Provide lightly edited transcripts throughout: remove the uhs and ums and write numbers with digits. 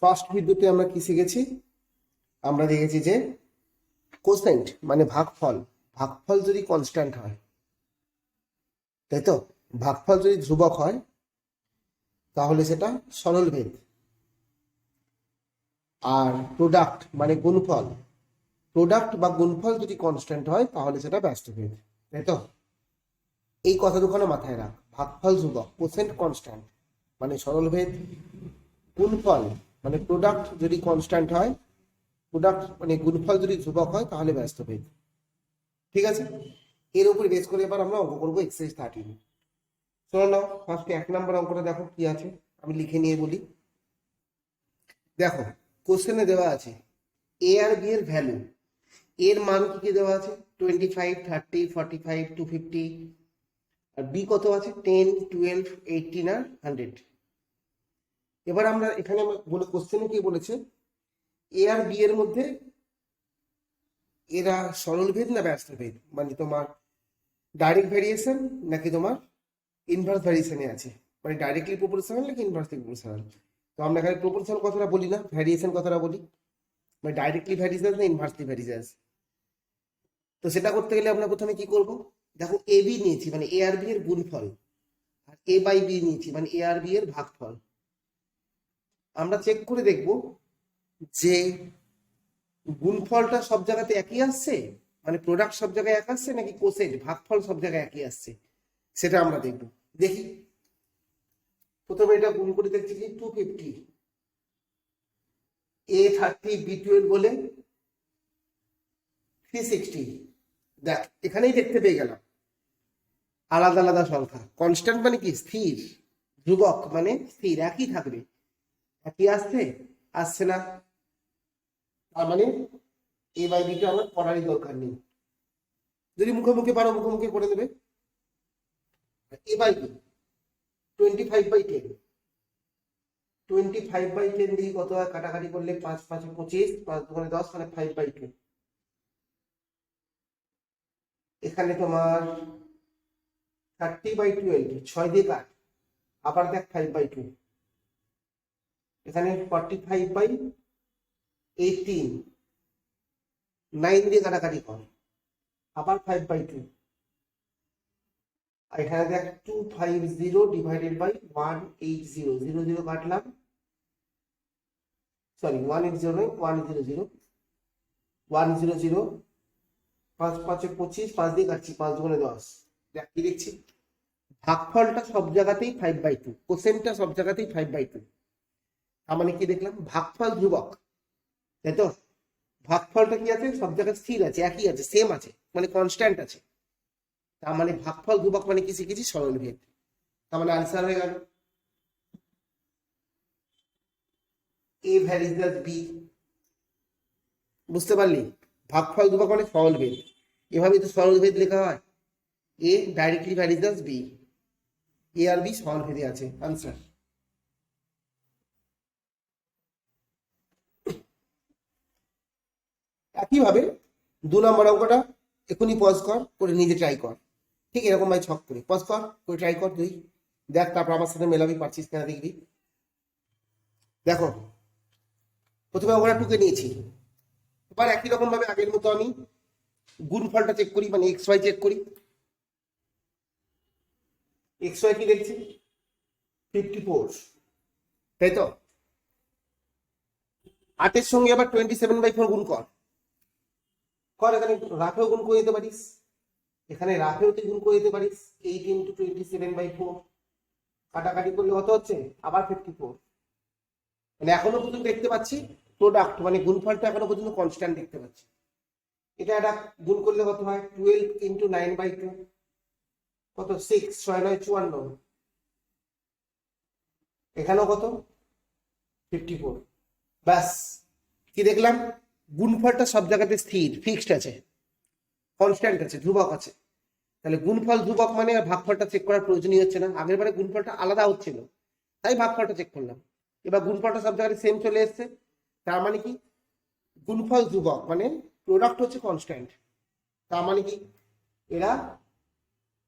First ভিডিওতে আমরা কি শিখেছি? আমরা দেখেছি যে কোসেন্ট মানে ভাগফল যদি কনস্ট্যান্ট হয়, তাই তো, ভাগফল যদি ধ্রুবক হয় তাহলে সেটা সরলভেদ। আর প্রোডাক্ট মানে প্রোডাক্ট বা গুণফল যদি কনস্ট্যান্ট হয় তাহলে সেটা ব্যস্তভেদ, তাই তো। এই কথা দুখানা মাথায় রাখ, ভাগফল ধ্রুবক, কোসেন্ট কনস্ট্যান্ট মানে সরলভেদ, গুণফল মানে প্রোডাক্ট যদি কনস্ট্যান্ট হয়, প্রোডাক্ট মানে গুণফল যদি ধ্রুবক হয় তাহলে ব্যস্তভেদ। ঠিক আছে, এর উপর বেস করে এবার আমরা অঙ্ক করবো এক্সারসাইজ 13। চলো নাও, ফার্স্ট 1 নম্বর অঙ্কটা দেখো কি আছে, আমি লিখে নিয়ে বলি। দেখো, কোশ্চেনে দেওয়া আছে এ আর বি এর ভ্যালু, এর মান কি কি দেওয়া আছে 25, 30, 45, 250, আর বি কত আছে 10, 12, 18 আর 100। এবার আমরা এখানে বলে কোশ্চেনে কি বলেছে, এ আর বি এর মধ্যে এরা সরলভেদ না ব্যস্তভেদ, মানে তোমার ডাইরেক্ট ভ্যারিয়েশন নাকি তোমার ইনভার্স ভ্যারিয়েশনে আছে, মানে ডাইরেক্টলি প্রপোর্শনাল নাকি ইনভার্সলি প্রপোর্শনাল। তো আমরা এখানে প্রপোর্শনাল কথাটা বলি না, ভ্যারিয়েশন কথাটা বলি, মানে ডাইরেক্টলি ভ্যারিয়েশন না ইনভার্সলি ভ্যারিয়েশন। তো সেটা করতে গেলে আমরা প্রথমে কি করব, দেখো এ বি নিয়েছি মানে এ আর বি এর গুণফল, আর এ বাই বি নিয়েছি মানে এ আর বি এর ভাগফল। আমরা চেক করে দেখব যে গুণফলটা সব জায়গাতে একই আসছে, মানে প্রোডাক্ট সব জায়গায় এক আসছে, নাকি কোসেন্ট ভাগফল সব জায়গায় একই আসছে, সেটা আমরা দেখব। দেখি, প্রথমে এটা গুণ করে দেখছি কি 250, A30 B12 বলে 360। দেখ, এখানেই দেখতে পেয়ে গেলাম আলাদা আলাদা সংখ্যা। কনস্ট্যান্ট মানে কি স্থির, ধ্রুবক মানে স্থির, একই থাকবে, একই আসছে না, তার মানে এ বাই বিটা আমার পড়ারই দরকার নেই। যদি মুখে পারো মুখে করে দেবে। এ বাই বি 25/10, 25/10 দিয়ে কত হয়, কাটাকাটি করলে 5 5 25, 5 2 10, মানে 5/2। এখানে তোমার 30/12, 6 দিয়ে কাট, আবার দেখ 5/2। এখানে 45/18, 9 দিয়ে কাটাকাটি কর, আবার 5/2। আর এখানে দেখ 250 ডিভাইডেড বাই 180, 0 0 কাটলাম, সরি 180 নয় 100, 100, 5 5 25, 5 দিয়ে কাটছি, 5 2 10। দেখ কি দেখছি, ভাগফলটা সব জায়গাতেই 5/2, কোসেন্টটা সব জায়গাতেই 5/2। তার মানে কি দেখলাম, ভাগফল ধ্রুবক, তাই তো। ভাগফলটা কি আছে, সব জায়গায় স্থির আছে, একই আছে, সেম আছে, মানে কনস্ট্যান্ট আছে। তার মানে ভাগফল ধ্রুবক মানে কি শিখেছি, সরলভেদ। তার মানে আনসার হয়ে গেল এ ভ্যারিজ বি। বুঝতে পারলি, ভাগফল ধ্রুবক মানে সরলভেদ, এভাবেই তো সরলভেদ লেখা হয়, এ ডাইরেক্টলি ভ্যারিজ বি, এ আর বি সরলভেদে আছে, আনসার। একইভাবে 2 নম্বর অঙ্কটা এখনই পজ করে নিজে ট্রাই কর, ঠিক এরকম ভাই ছক করে পজ করে ট্রাই কর তুই, দেখ তারপর আমার সাথে মেলাবি, পারছিস কিনা দেখবি। দেখো, প্রথমে অঙ্কটা টুকে নিয়েছি, এবার একই রকম ভাবে আগের মতো আমি গুণফলটা চেক করি, মানে এক্স ওয়াই চেক করি। এক্স ওয়াই কি দেখছি 54, তাই তো। 8 এর সঙ্গে আবার 27/4 গুণ কর, এখানে রাফেও গুণ করে দিতে পারিস, এখানে রাফেও তুই গুণ করে দিতে পারিস, 8 × 27/4, কাটাকাটি করলে কত হচ্ছে আবার 54। মানে এখনো পর্যন্ত দেখতে পাচ্ছি প্রোডাক্ট মানে গুণফলটা এখনো পর্যন্ত কনস্ট্যান্ট দেখতে পাচ্ছি। এটা একটা গুণ করলে কত হয় 12 × 9/2, কত 6, 6 9 54, এখানেও কত 54। ব্যাস, কি দেখলাম, গুণফলটা সব জায়গাতে স্থির, ফিক্সড আছে, কনস্ট্যান্ট আছে, ধ্রুবক আছে। তাহলে গুণফল ধ্রুবক মানে ভাগফলটা চেক করার প্রয়োজনই হচ্ছে না, আগের বারে গুণফলটা আলাদা হচ্ছিল তাই ভাগফলটা চেক করলাম, এবার গুণফলটা সব জায়গায় সেম চলে এসছে। তার মানে কি, গুণফল ধ্রুবক মানে প্রোডাক্ট হচ্ছে কনস্ট্যান্ট, তার মানে কি এরা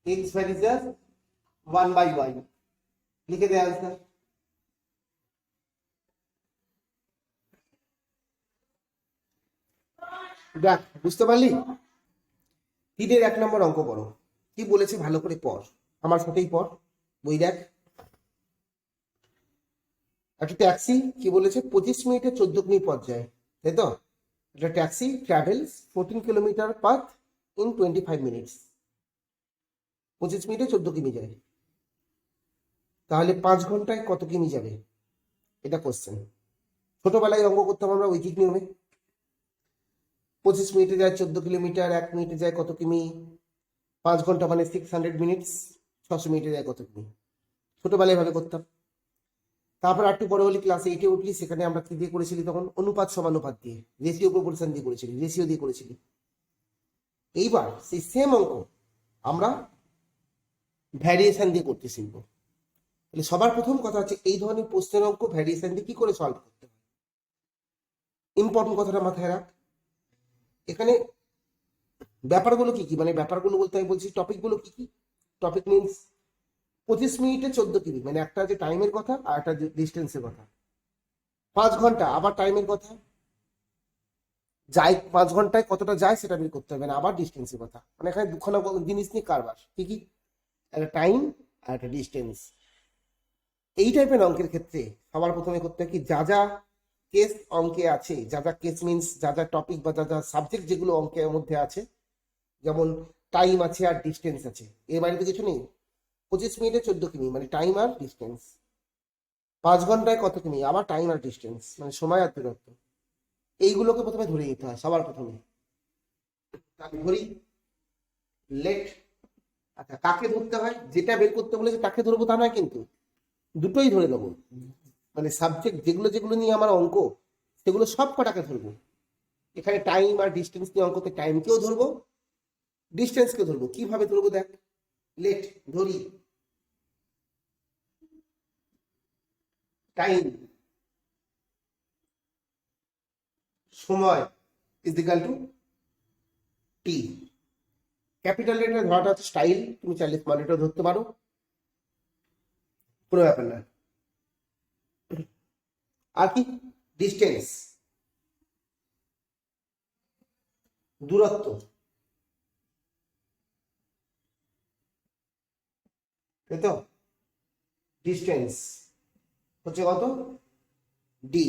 এক্স ভ্যারিজ 1/y, লিখে দেয় আনসার। দেখ, বুঝতে পারলি? 3-এর 1 নম্বর অঙ্ক পড়ো। কি বলেছে ভালো করে পড়, আমার সাথেই পড়, বই দেখ। একটা ট্যাক্সি কি বলেছে, 25 মিনিটে 14 কিমি পথ যায়, তাই তো? একটা taxi travels 14 kilometre path in 25 minutes. 25 মিনিটে 14 কিমি যায়, তাহলে 5 ঘন্টায় কত কিমি যাবে? এটা কোশ্চেন। ছোটবেলায় অঙ্ক করতাম আমরা ঐকিক নিয়মে। 25 মিনিটে যায় 14 কিলোমিটার, 1 মিনিটে যায় কত কিমি, 5 ঘন্টা মানে 600 মিনিটস, 600 মিনিটে যায় কত কিমি। ছোটবেলায় ভাবে করতাম। তারপর একটু পরে হলি ক্লাস 8-এ উঠলি, সেখানে আমরা কি দিয়ে করেছিলি তখন? অনুপাত সমানুপাত দিয়ে, রেশিও প্রপোর্শন দিয়ে করেছিলি, রেশিও দিয়ে করেছিলি। এইবার সেই সেম অঙ্ক আমরা ভ্যারিয়েশন দিয়ে করতে শিখবো। তাহলে সবার প্রথম কথা হচ্ছে, এই ধরনের প্রশ্নের অঙ্ক ভ্যারিয়েশন দিয়ে কি করে সলভ করতে হয়, ইম্পর্টেন্ট কথাটা মাথায় রাখ। এখানে ব্যাপারগুলো কি কি, মানে ব্যাপারগুলো বলতে আমি বলছি টপিকগুলো কি কি। টপিক মিনস 25 মিনিটে 14 কিমি, মানে একটা যে টাইমের কথা আর একটা ডিস্টেন্সের কথা। 5 ঘন্টা আবার টাইমের কথা, যাই 5 ঘন্টায় কতটা যায় সেটা বের করতে হবে না, আবার ডিস্টেন্সের কথা। মানে এখানে দুখানা জিনিস নিয়ে কারবার, কি কি? একটা টাইম আর একটা ডিস্টেন্স। এই টাইপের অঙ্কের ক্ষেত্রে সবার প্রথমে করতে হয় কি, যা যা কেস অঙ্কে আছে, যা যা কেস মিনস যা যা টপিক বা যা যা সাবজেক্ট যেগুলো অঙ্কের মধ্যে আছে, যেমন টাইম আছে আর ডিস্টেন্স আছে, এর বাইরে তো কিছু নেই। 25 মিনিটে 14 কিমি মানে টাইম আর ডিস্টেন্স। 5 ঘন্টায় কত কিমি, আবার টাইম আর ডিস্টেন্স, মানে সময় আর দূরত্ব। এইগুলোকে প্রথমে ধরে নিতে হয় সবার প্রথমে। আমি ধরি লেট। আচ্ছা, কাকে ধরতে হয়? যেটা বের করতে বলেছে তাকে ধরবো তা নয় কিন্তু, দুটোই ধরে নেবো। মানে সাবজেক্ট যেগুলো যেগুলো নিয়ে আমার অঙ্ক, সেগুলো সব কটাকে ধরবো। এখানে টাইম আর ডিস্টেন্স নিয়ে অঙ্কতে টাইমকেও ধরবো, ডিস্টেন্সকেও ধরবো। কিভাবে ধরবো দেখ, লেট ধরি, টাইম সময় is equal two T. Capital letter ধরাটা হচ্ছে স্টাইল, তুমি চাইলে স্মল লেটার ধরতে পারো, কোনো ব্যাপার না। আর কি, ডিস্টেন্স দূরত্ব, তাই তো? ডিস্টেন্স হচ্ছে কত, ডি।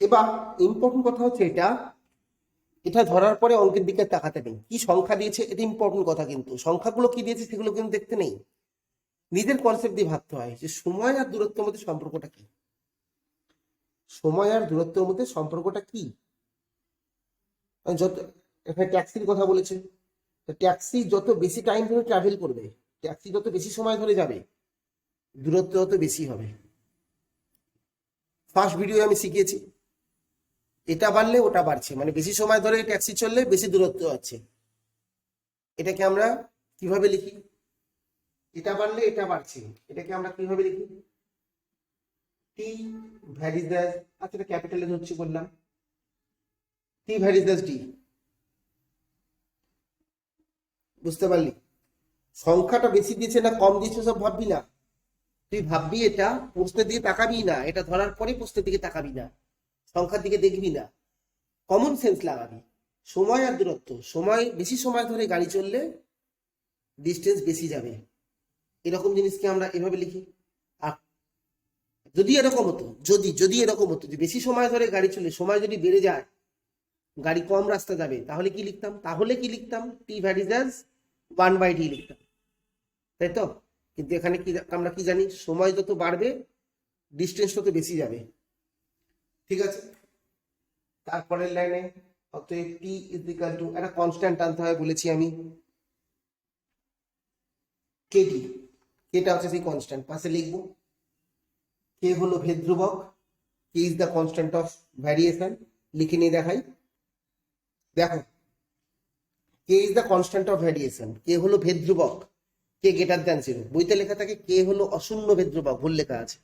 এবার ইম্পর্টেন্ট কথা হচ্ছে এটা, এটা ধরার পরে অঙ্কের দিকে তাকাতে নেই, কি সংখ্যা দিয়েছে এটা ইম্পর্টেন্ট কথা, কিন্তু সংখ্যাগুলো কি দিয়েছে সেগুলো কিন্তু দেখতে নেই। নিজের কনসেপ্ট দিয়ে ভাবতে হয় যে সময় আর দূরত্বের মধ্যে সম্পর্কটা কি, সময় আর দূরত্বের মধ্যে সম্পর্কটা কি। যত, এখানে ট্যাক্সির কথা বলেছে, ট্যাক্সি যত বেশি টাইম ধরে ট্রাভেল করবে, ট্যাক্সি যত বেশি সময় ধরে যাবে, দূরত্ব তত বেশি হবে। ফার্স্ট ভিডিও আমি শিখিয়েছি, এটা বাড়লে ওটা বাড়ছে, মানে বেশি সময় ধরে ট্যাক্সি চললে বেশি দূরত্ব আছে। এটাকে আমরা কিভাবে লিখি, এটা বাড়লে এটা বাড়ছে, এটাকে আমরা কিভাবে লিখি, টি ভ্যারিজ দ্যাজ, আচ্ছা এটা ক্যাপিটালে ধরছি বললাম, টি ভ্যারিজ দ্যাজ ডি। বুঝতে পারলি? সংখ্যাটা বেশি দিয়েছে না কম দিয়েছে সব ভাববি না, তুই ভাববি এটা, প্রশ্নের দিকে তাকাবি না, এটা ধরার পরে প্রশ্নের দিকে তাকাবি না, সংখ্যার দিকে দেখবি না, কমন সেন্স লাগাবি। সময় আর দূরত্ব, সময় বেশি সময় ধরে গাড়ি চললে ডিস্টেন্স বেশি যাবে, এরকম জিনিসকে আমরা এভাবে লিখি। আর যদি এরকম হতো, যদি যদি এরকম হতো যে বেশি সময় ধরে গাড়ি চলে, সময় যদি বেড়ে যায়, গাড়ি কম রাস্তা যাবে, তাহলে কি লিখতাম, টি ভ্যারিজাস 1/d লিখতাম, তাই তো? কিন্তু এখানে কি আমরা কি জানি, সময় যত বাড়বে ডিস্টেন্স তত বেশি যাবে। ঠিক আছে, তারপরের লাইনে অতএব টি ইজ ইকাল টু, একটা কনস্ট্যান্ট আনতে হয় বলেছি আমি, কেটি। কেটা হচ্ছে সেই কনস্ট্যান্ট, পাশে লিখবো। কে হলো ভেদ ধ্রুবক, K is the constant of variation, লিখে নিয়ে দেখাই। দেখো, K is the constant of variation, K হলো ভেদ ধ্রুবক, কে গ্রেটার দ্যান 0। বইতে লেখা থাকে কে হলো অশূন্য ভেদ ধ্রুবক, ভুল লেখা আছে।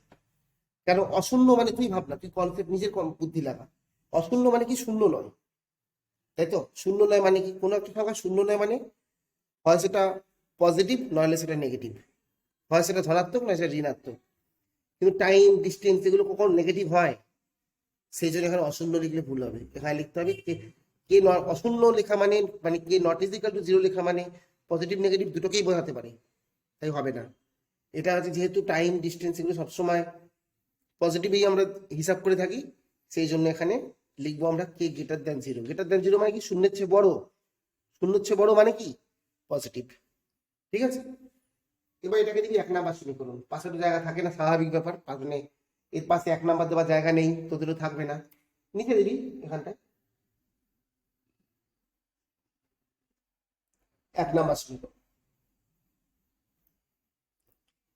কেন অশূন্য, মানে তুই ভাবনা, তুই কনসেপ্ট নিজের বুদ্ধি লাগা। অশূন্য মানে কি, শূন্য নয়, তাই তো? শূন্য নয় মানে কি, কোনো একটা সংখ্যা শূন্য নয় মানে হয় সেটা পজিটিভ, নইলে সেটা নেগেটিভ, হয় সেটা ধনাত্মক নয় সেটা ঋণাত্মক। কিন্তু টাইম ডিস্টেন্স এগুলো কখন নেগেটিভ হয়, সেই জন্য এখানে অশূন্য লিখলে ভুল হবে, এখানে লিখতে হবে কে কে অশূন্য লেখা মানে মানে K not is equal to zero লেখা মানে পজিটিভ নেগেটিভ দুটোকেই বোঝাতে পারে, তাই হবে না। এটা আছে যেহেতু টাইম ডিস্টেন্স এগুলো সবসময় পজিটিভই আমরা হিসাব করে থাকি, সেই জন্য এখানে লিখবো আমরা K greater than zero. Greater than zero মানে কি শূন্যের চেয়ে বড়, শূন্যের চেয়ে বড় মানে কি পজিটিভ। ঠিক আছে, এবার এটাকে দিবি 1 নাম্বার সমীকরণ। পাশে তো জায়গা থাকে না, স্বাভাবিক ব্যাপার, মানে এর পাশে 1 নাম্বার দেওয়ার জায়গা নেই, তোদেরও থাকবে না, নিচে দিবি এখানটায় 1 নাম্বার সমীকরণ।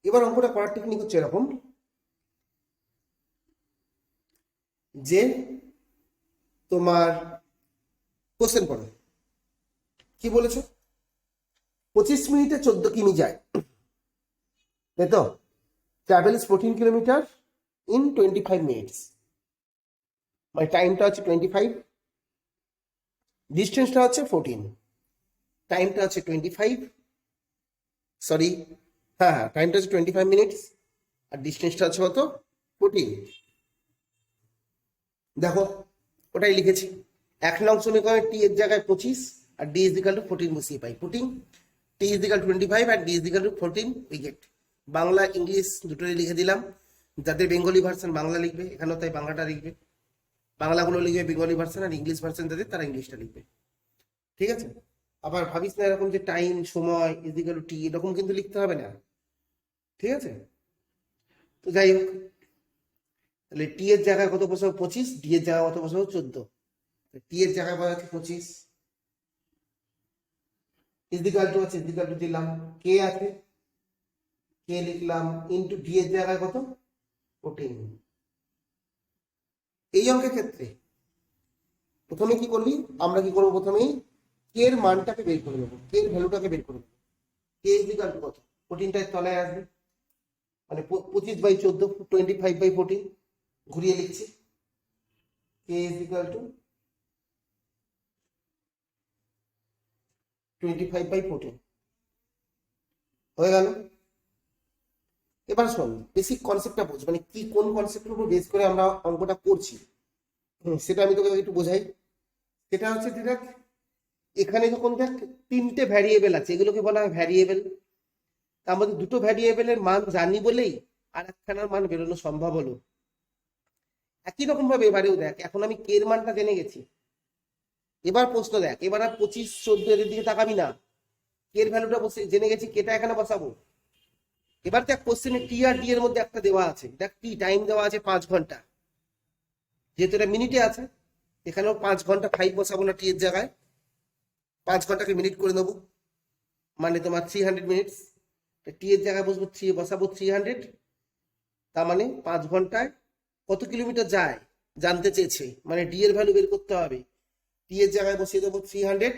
এবার অঙ্কটা করার টেকনিক হচ্ছে এরকম যে তোমার কোশ্চেন পড়ো, কি বলেছো 25 মিনিটে 14 কিমি যায়, তাই তো? ট্রাভেল 14 কিলোমিটার ইন 25 মিনিটস, মানে টাইমটা হচ্ছে 25, ডিস্টেন্সটা হচ্ছে 14, টাইমটা হচ্ছে 25, সরি হ্যাঁ টাইমটা হচ্ছে 25 মিনিটস আর ডিস্টেন্সটা হচ্ছে কত 14। দেখো ওটাই লিখেছি, 1 নং সমীকরণে টি এর জায়গায় 25 আর ডি ইজ ইকাল টু 14 বসিয়ে পাই, putting T is equal to 25 আর ডি ইজ ইকাল টু 14 উইকেট। বাংলা ইংলিশ দুটোই লিখে দিলাম, যাদের বেঙ্গলি ভার্সন বাংলা লিখবে এখানেও তাই বাংলাটা লিখবে, বাংলাগুলো লিখবে বেঙ্গলি ভার্সন, আর ইংলিশ ভার্সন যাদের তারা ইংলিশটা লিখবে। ঠিক আছে, আবার ভাবিস না এরকম যে টাইম সময় ইজ ইকাল টু টি এরকম কিন্তু লিখতে হবে না। ঠিক আছে, তো যাই হোক, তাহলে টি এর জায়গায় কত বসাবো 25, ডি এর জায়গায় কত বসাবো 14, টি এর জায়গায় বসাচ্ছি 25 ইজিক্যাল টু আছে, ইজিক্যাল টু দিলাম, কে আছে কে লিখলাম ইনটু ডি এর জায়গায় কত 14। এই অঙ্কের ক্ষেত্রে প্রথমে কি করবি, আমরা কি করবো প্রথমেই কে এর মানটাকে বের করে নেবো, কে এর ভ্যালুটাকে বের করে নেবো। কে ইজিক্যাল টু কত 14টার তলায় আসবে, মানে 25/14 25/14 ঘুরিয়ে লিখছি, কে ইজিক্যাল টু 25/14 হয়ে গেল। এবার শোন বেসিক কনসেপ্টটা বোঝ, মানে কি কোন কনসেপ্টের উপর বেস করে আমরা অঙ্কটা করছি, সেটা আমি তোকে একটু বোঝাই। সেটা হচ্ছে যে দেখ এখানে যখন দেখ 3টে ভ্যারিয়েবল আছে, এগুলোকে বলা হয় ভ্যারিয়েবল, তার মধ্যে 2টো ভ্যারিয়েবলের মান জানি বলেই আর একখানার মান বেরোনো সম্ভব হলো। একই রকম ভাবে এবারেও দেখ, এখন আমি কে এর মানটা জেনে গেছি, এবার প্রশ্ন দেখ, এবার আর 25/14 এর দিকে তাকাবি না, কে এর ভ্যালুটা বসে জেনে গেছি, কেটা এখানে বসাবো। এবার দেখ কোশ্চেনে টি আর ডি এর মধ্যে একটা দেওয়া আছে, দেখ টি টাইম দেওয়া আছে 5 ঘন্টা, যেহেতু এটা মিনিটে আছে এখানেও 5 ঘন্টা 5 বসাবো না, টি এর জায়গায় 5 ঘন্টাকে মিনিট করে নেবো, মানে তোমার 300 মিনিটস। টি এর জায়গায় বসবো 3 বসাবো 300, তার মানে 5 ঘন্টায় কত কিলোমিটার যায় জানতে চেয়েছে, মানে ডি এর ভ্যালু বের করতে হবে। টি এর জায়গায় বসিয়ে দেবো 300,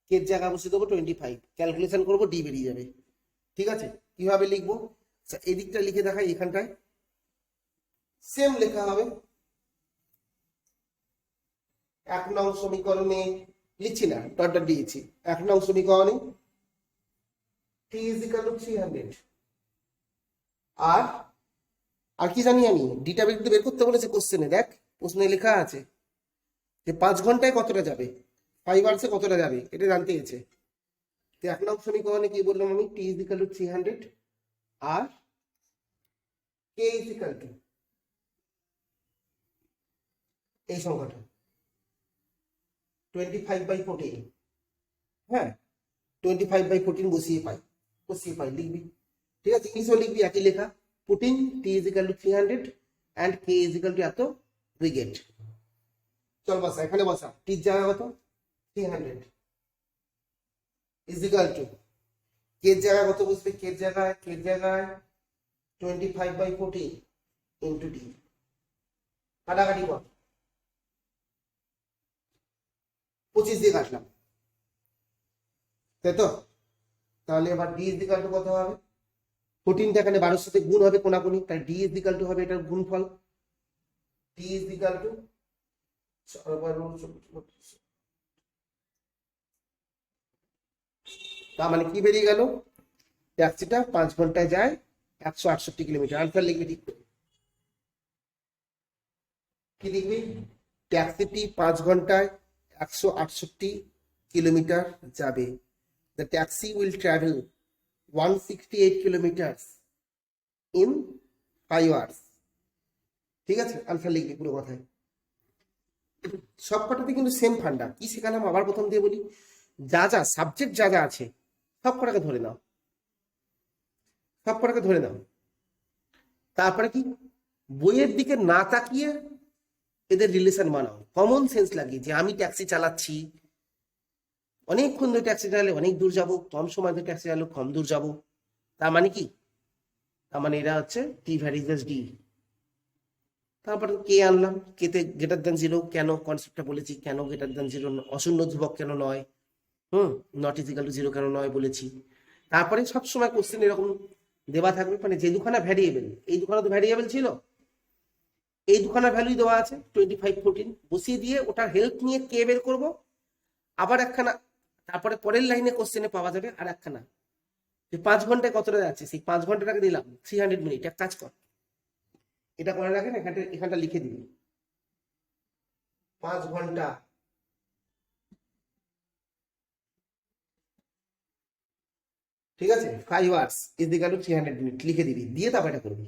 কে এর জায়গায় বসিয়ে দেবো 25, ক্যালকুলেশন করবো ডি বেরিয়ে যাবে। ঠিক আছে, কিভাবে লিখবো এই দিকটা লিখে দেখাই, এখানটায় সেম লেখা হবে। 1 নং সমীকরণে লিখছি না, ডট ডট দিয়েছি, 1 নং সমীকরণে টি ইজ ইকাল টু 300 আর আর কি জানি আমি ডিটা বের করতে বলেছে কোশ্চেনে, দেখ প্রশ্নে লেখা আছে যে 5 ঘন্টায় কতটা যাবে, 5 আওয়ার্সে কতটা যাবে এটা জানতে চেয়েছে। তো 1 নং সমীকরণে কি বললাম আমি, টি ইজ ইকাল টু 300 আর কে ইজ ইকাল টু এই সংখ্যাটা 25/14, হ্যাঁ 25/14 বসিয়ে পাই লিখবি। ঠিক আছে, ইংলিশও লিখবি একই লেখা, putting T is equal to 300 and K is equal two এত উইকেট। চল বসা, এখানে বসা, টির জায়গা কত 300 ইজ ইকাল টু কে এর জায়গায় কত বসবে, কে এর জায়গায় 25/14 ইন্টু টি, কাটাকাটি কর 25 দিয়ে কাটলাম, তাই তো? তাহলে এবার ডি ইজ ইকাল টু কত হবে, 14টা এখানে 12 সাথে গুণ হবে কোনাকুনি, তাই ডি ইজ ইকাল টু হবে এটার গুণফল, ডি ইজ ইকাল টু তার মানে কি বেরিয়ে গেল, ট্যাক্সিটা 5 ঘন্টায় যায় 168 কিলোমিটার। আনসার লিখবি ঠিক করে। কি লিখবি? ট্যাক্সিটি 5 ঘন্টায় 168 কিলোমিটার যাবে। The taxi will travel 168 kilometres in 5 hours. ঠিক আছে, আনসার লিখবি পুরো কথায়। সব কটাতে কিন্তু সেম ফান্ডা। কি শেখালাম আবার প্রথম দিয়ে বলি, যা যা সাবজেক্ট যা যা আছে সব কটাকে ধরে নাও, সব কটাকে ধরে নাও। তারপরে কি, বইয়ের দিকে না তাকিয়ে এদের রিলেশন বানাও, কমন সেন্স লাগিয়ে, যে আমি ট্যাক্সি চালাচ্ছি, অনেকক্ষণ ধরে ট্যাক্সি চালালে অনেক দূর যাব, কম সময় ধরে ট্যাক্সি চালালে কম দূর যাব। তার মানে কি, তার মানে এরা হচ্ছে টি ভ্যারিজেস ডি। তারপর কে আনলাম, কেতে গ্রেটার দেন জিরো, কেন কনসেপ্টটা বলেছি, কেন গ্রেটার দেন জিরো, অশূন্য ধ্রুবক কেন নয়, নট ইজিক্যাল টু জিরো কেন নয় বলেছি। তারপরে সবসময় কোশ্চেন এরকম দেওয়া থাকবে, মানে যে দুখানা ভ্যারিয়েবল, এই দুখানা তো ভ্যারিয়েবল ছিল, এই দুখানা ভ্যালুই দেওয়া আছে 25 14, বসিয়ে দিয়ে ওটার হেল্প নিয়ে কে বের করবো, আবার একখানা, তারপরে পরের লাইনে কোশ্চেনে পাওয়া যাবে আর একখানা, যে 5 ঘন্টায় কতটা যাচ্ছে, সেই 5 ঘন্টাটাকে দিলাম 300 মিনিট। এক কাজ কর, এটা করার আগে না এখানটা লিখে দিবি 5 ঘন্টা ঠিক আছে, 5 hours is equal two 300 minute লিখে দিবি, দিয়ে তারপর এটা করবি।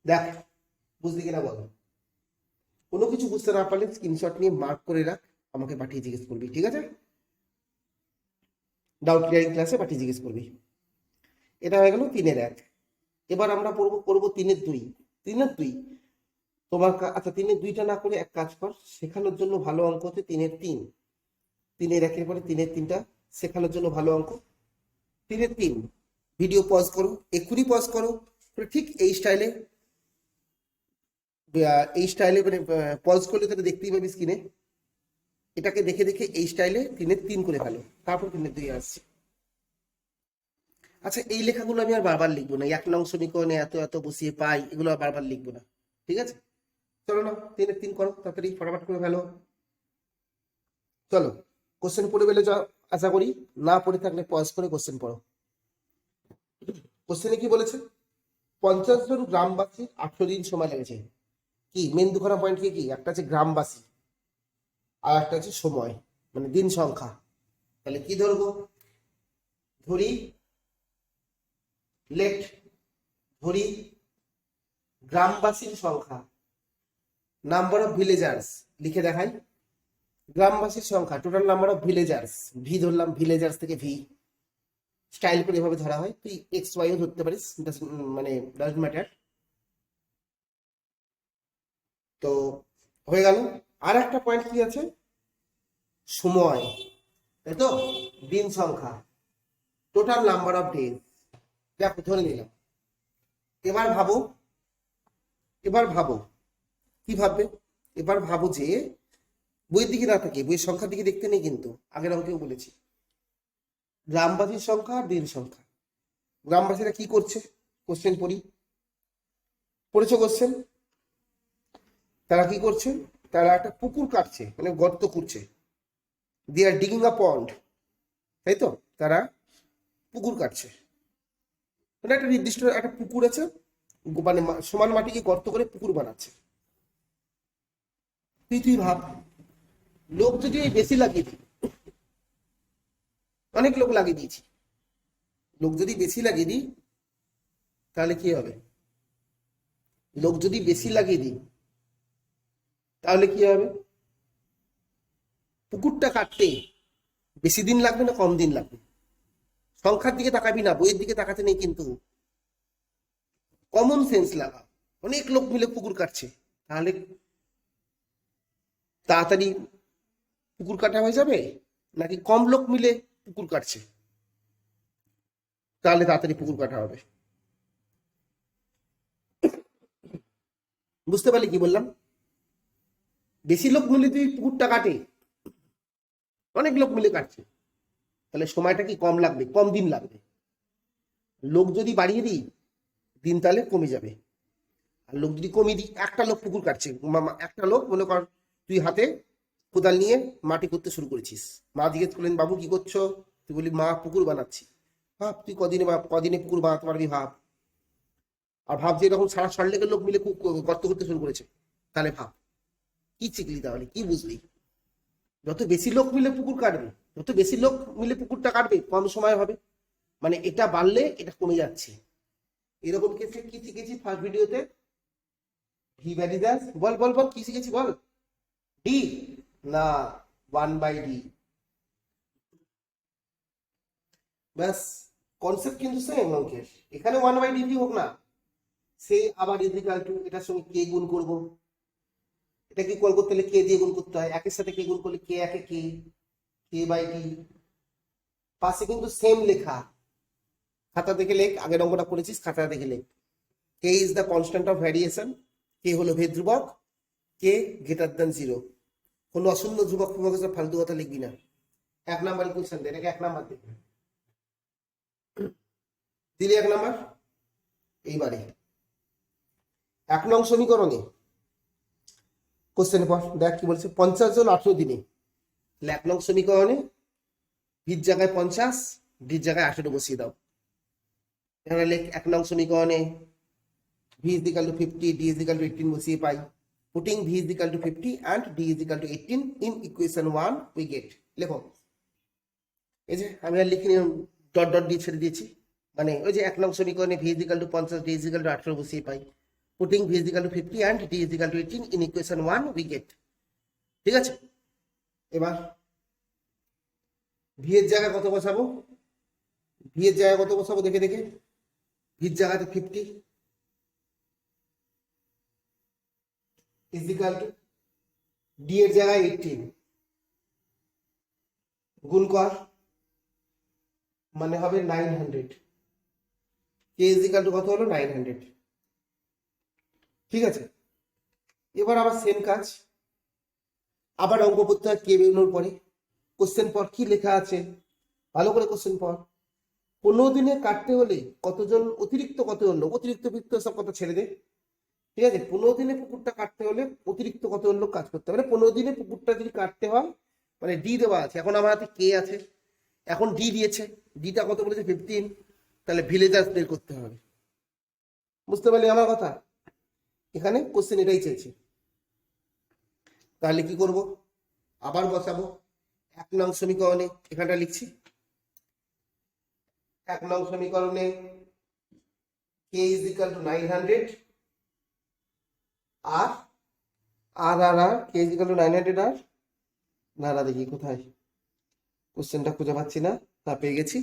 দেখ বুঝলি কিনা বল। কোনো কিছু বুঝতে না পারলে স্ক্রিনশট নিয়ে মার্ক করে রাখ, আমাকে পাঠিয়ে জিজ্ঞেস করবি, ঠিক আছে? ডাউট ক্লিয়ারিং ক্লাসে পাঠিয়ে জিজ্ঞেস করবি। এটা হয়ে গেল 3 এর 1। এবার আমরা করবো 3 এর 2। 3 এর 2 তোমার আচ্ছা 3 এর 2টা না করে এক কাজ কর, শেখানোর জন্য ভালো অঙ্ক হচ্ছে 3 এর 3। 3 এর 1 এর পরে 3 এর 3টা শেখানোর জন্য ভালো অঙ্ক। 3 এর 3 ভিডিও পজ করো, এক্ষুনি পজ করো, ঠিক এই স্টাইলে, মানে পজ করলে তাহলে দেখতেই পাবি স্ক্রিনে, এটাকে দেখে দেখে এই স্টাইলে 3 এর 3 করে ফেলো, তারপর 3 এর 2 আসছে। আচ্ছা এই লেখাগুলো আমি আর বারবার লিখবো না, 1 নং সমীকরণে এত এত বসিয়ে পাই, এগুলো আর বারবার লিখবো না, ঠিক আছে? চলো না 3 এর 3 করো, তাড়াতাড়ি ফটাফট করে ফেলো। চলো কোশ্চেন পড়ে ফেলে যা, আশা করি। না পড়ে থাকলে পজ করে কোশ্চেন পড়ো। কোশ্চেনে কি বলেছে? 50 জন গ্রামবাসীর 18 দিন সময় লেগেছে। কি মেন দুখানা পয়েন্ট কি? একটা আছে গ্রামবাসী আর একটা আছে সময়, মানে দিন সংখ্যা। তাহলে কি ধরবো? ধরি লেট, ধরি গ্রামবাসীর সংখ্যা, নাম্বার অফ ভিলেজার্স লিখে দেখাই। গ্রামবাসীর সংখ্যা, total number of villagers, V ধরলাম, ভিলেজার্স থেকে ভি, স্টাইল করে এভাবে ধরা হয়। তুই এক্স ওয়াইও ধরতে পারিস, মানে ডাজন্ট ম্যাটার। তো হয়ে গেল। আর একটা পয়েন্ট কি আছে? সময়, তাই তো, দিন সংখ্যা, টোটাল নাম্বার অফ ডেজ, দেখো ধরে নিলাম। এবার ভাবো, এবার ভাবো কি ভাববে? এবার ভাবো যে বইয়ের দিকে না থাকে, বইয়ের সংখ্যার দিকে দেখতে নেই, কিন্তু আগের অঙ্কেও বলেছি গ্রামবাসীর সংখ্যা আর দিন সংখ্যা। গ্রামবাসীরা কি করছে? কোশ্চেন পড়ি, পড়েছো কোশ্চেন? তারা কি করছে? তারা একটা পুকুর কাটছে, মানে গর্ত করছে। দে আর ডিগিং আ পন্ড, তাই তো, তারা পুকুর কাটছে। মানে একটা নির্দিষ্ট একটা পুকুর আছে, মানে সমান মাটিকে গর্ত করে পুকুর বানাচ্ছে। তুই ভাব, লোক যদি বেশি লাগিয়ে দিই, অনেক লোক লাগিয়ে দিয়েছি, লোক যদি বেশি লাগিয়ে দিই তাহলে কি হবে? লোক যদি বেশি লাগিয়ে দিই তাহলে কি হবে? পুকুরটা কাটতে বেশি দিন লাগবে না কম দিন লাগবে? সংখ্যার দিকে তাকাবি না, বইয়ের দিকে তাকাতে নেই, কিন্তু কমন সেন্স লাগা। অনেক লোক মিলে পুকুর কাটছে, তাহলে তাড়াতাড়ি পুকুর কাটা হয়ে যাবে, নাকি কম লোক মিলে পুকুর কাটছে তাহলে তাড়াতাড়ি পুকুর কাটা হবে? বুঝতে পারলি কি বললাম? বেশি লোক মিলে তুই পুকুরটা কাটে, অনেক লোক মিলে কাটছে, তাহলে সময়টা কি কম লাগবে, কম দিন লাগবে। লোক যদি বাড়িয়ে দিই দিন তাহলে কমে যাবে, আর লোক যদি কমিয়ে দিই, একটা লোক পুকুর কাটছে, একটা লোক মনে কর তুই হাতে কোদাল নিয়ে মাটি করতে শুরু করেছিস, মা জিজ্ঞেস করলেন বাবু কি করছো? তুই বলি মা পুকুর বানাচ্ছি। ভাব তুই কদিনে পুকুর বানাতে পারবি, ভাব। আর ভাব যে এরকম 6.5 লোক মিলে গর্ত করতে শুরু করেছে, তাহলে ভাব কি শিখলি তাহলে, কি বুঝলি? যত বেশি লোক মিলে পুকুর কাটবে, যত বেশি লোক মিলে পুকুরটা কাটবে কম সময় হবে, মানে এটা বাড়লে এটা কমে যাচ্ছে। এরকম ক্ষেত্রে কি শিখেছি ফার্স্ট ভিডিওতে? ভি ভ্যালি দাস, বল বল বল কি শিখেছি বল? ডি না, 1/d। ব্যাস, কনসেপ্ট কিন্তু সেম অঙ্কের। এখানে 1/d হোক না, সে আবার ইজিক্যাল টু এটার সঙ্গে কে গুণ করবো, এটা কি কল করতে হলে কে দিয়ে গুণ করতে হয়, একের সাথে কে গুণ করলে কে একে কে, কে/d। পাশে কিন্তু সেম লেখা, খাতা দেখে লেখ, আগের অঙ্কটা করেছিস খাতা দেখে লেখ। K is the constant of variation, K হলো ভেদ ধ্রুবক, কে গ্রেটার দ্যান 0। কোনো অশূন্য ধ্রুবক ধ্রুবক ফালতু কথা লিখবি না। 1 নাম্বার ইকুয়েশন দে, এটাকে 1 নাম্বার দে, দিলি 1 নাম্বার। এইবারে 1 নং সমীকরণে কোশ্চেন পর দেখ কি বলছে, 50 জন 18 দিনে। 1 নং সমীকরণে ভির জায়গায় 50, ডির জায়গায় 18 বসিয়ে দাও। এখানে লেখ 1 নং সমীকরণে v is equal to 50, d is equal to 18 বসিয়ে পাই। Putting v is equal to 50 and d is equal to 18 in equation 1 we get। লেখো, এই যে আমি আর লিখে ডট ডট দিয়ে ছেড়ে দিয়েছি, মানে ওই যে 1 নং সমীকরণে v is equal to 50, d is equal to 18 বসিয়ে পাই। Putting v is equal to 50 and d is equal to 18 in equation 1 we get। ঠিক আছে, এবার v এর জায়গায় কত বসাবো, v এর জায়গায় কত বসাবো দেখে দেখে। v এর জায়গাতে 50 is equal to d এর জায়গায় 18 গুণ কর, মানে হবে 900। k is equal to কত হলো 900। ঠিক আছে, এবার আবার সেম কাজ, আবার অঙ্ক করতে হয় কে বেরোনোর পরে। কোশ্চেন পর কি লেখা আছে ভালো করে কোশ্চেন পর। 15 দিনে কাটতে হলে কতজন অতিরিক্ত, কতজন লোক, অতিরিক্ত বৃত্ত সব কথা ছেড়ে দে। ঠিক আছে, 15 দিনে পুকুরটা কাটতে হলে অতিরিক্ত কতজন লোক কাজ করতে হবে, 15 দিনে পুকুরটা যদি কাটতে হয়, মানে ডি দেওয়া আছে, এখন আমার হাতে কে আছে, এখন ডি দিয়েছে, ডিটা কত বলেছে 15, তাহলে ভিলেজার্স বের করতে হবে। বুঝতে পারলি আমার কথা? এখানে কোশ্চেন এটাই চেয়েছে। তাহলে কি করব, আবার বসাবো 1 নং সমীকরণে, এখানটা লিখছি 1 নং সমীকরণে k is equal to 900 R k is equal to 900 আর না দেখি কোথায় কোশ্চেনটা খুঁজে পাচ্ছি না, তা পেয়ে গেছি।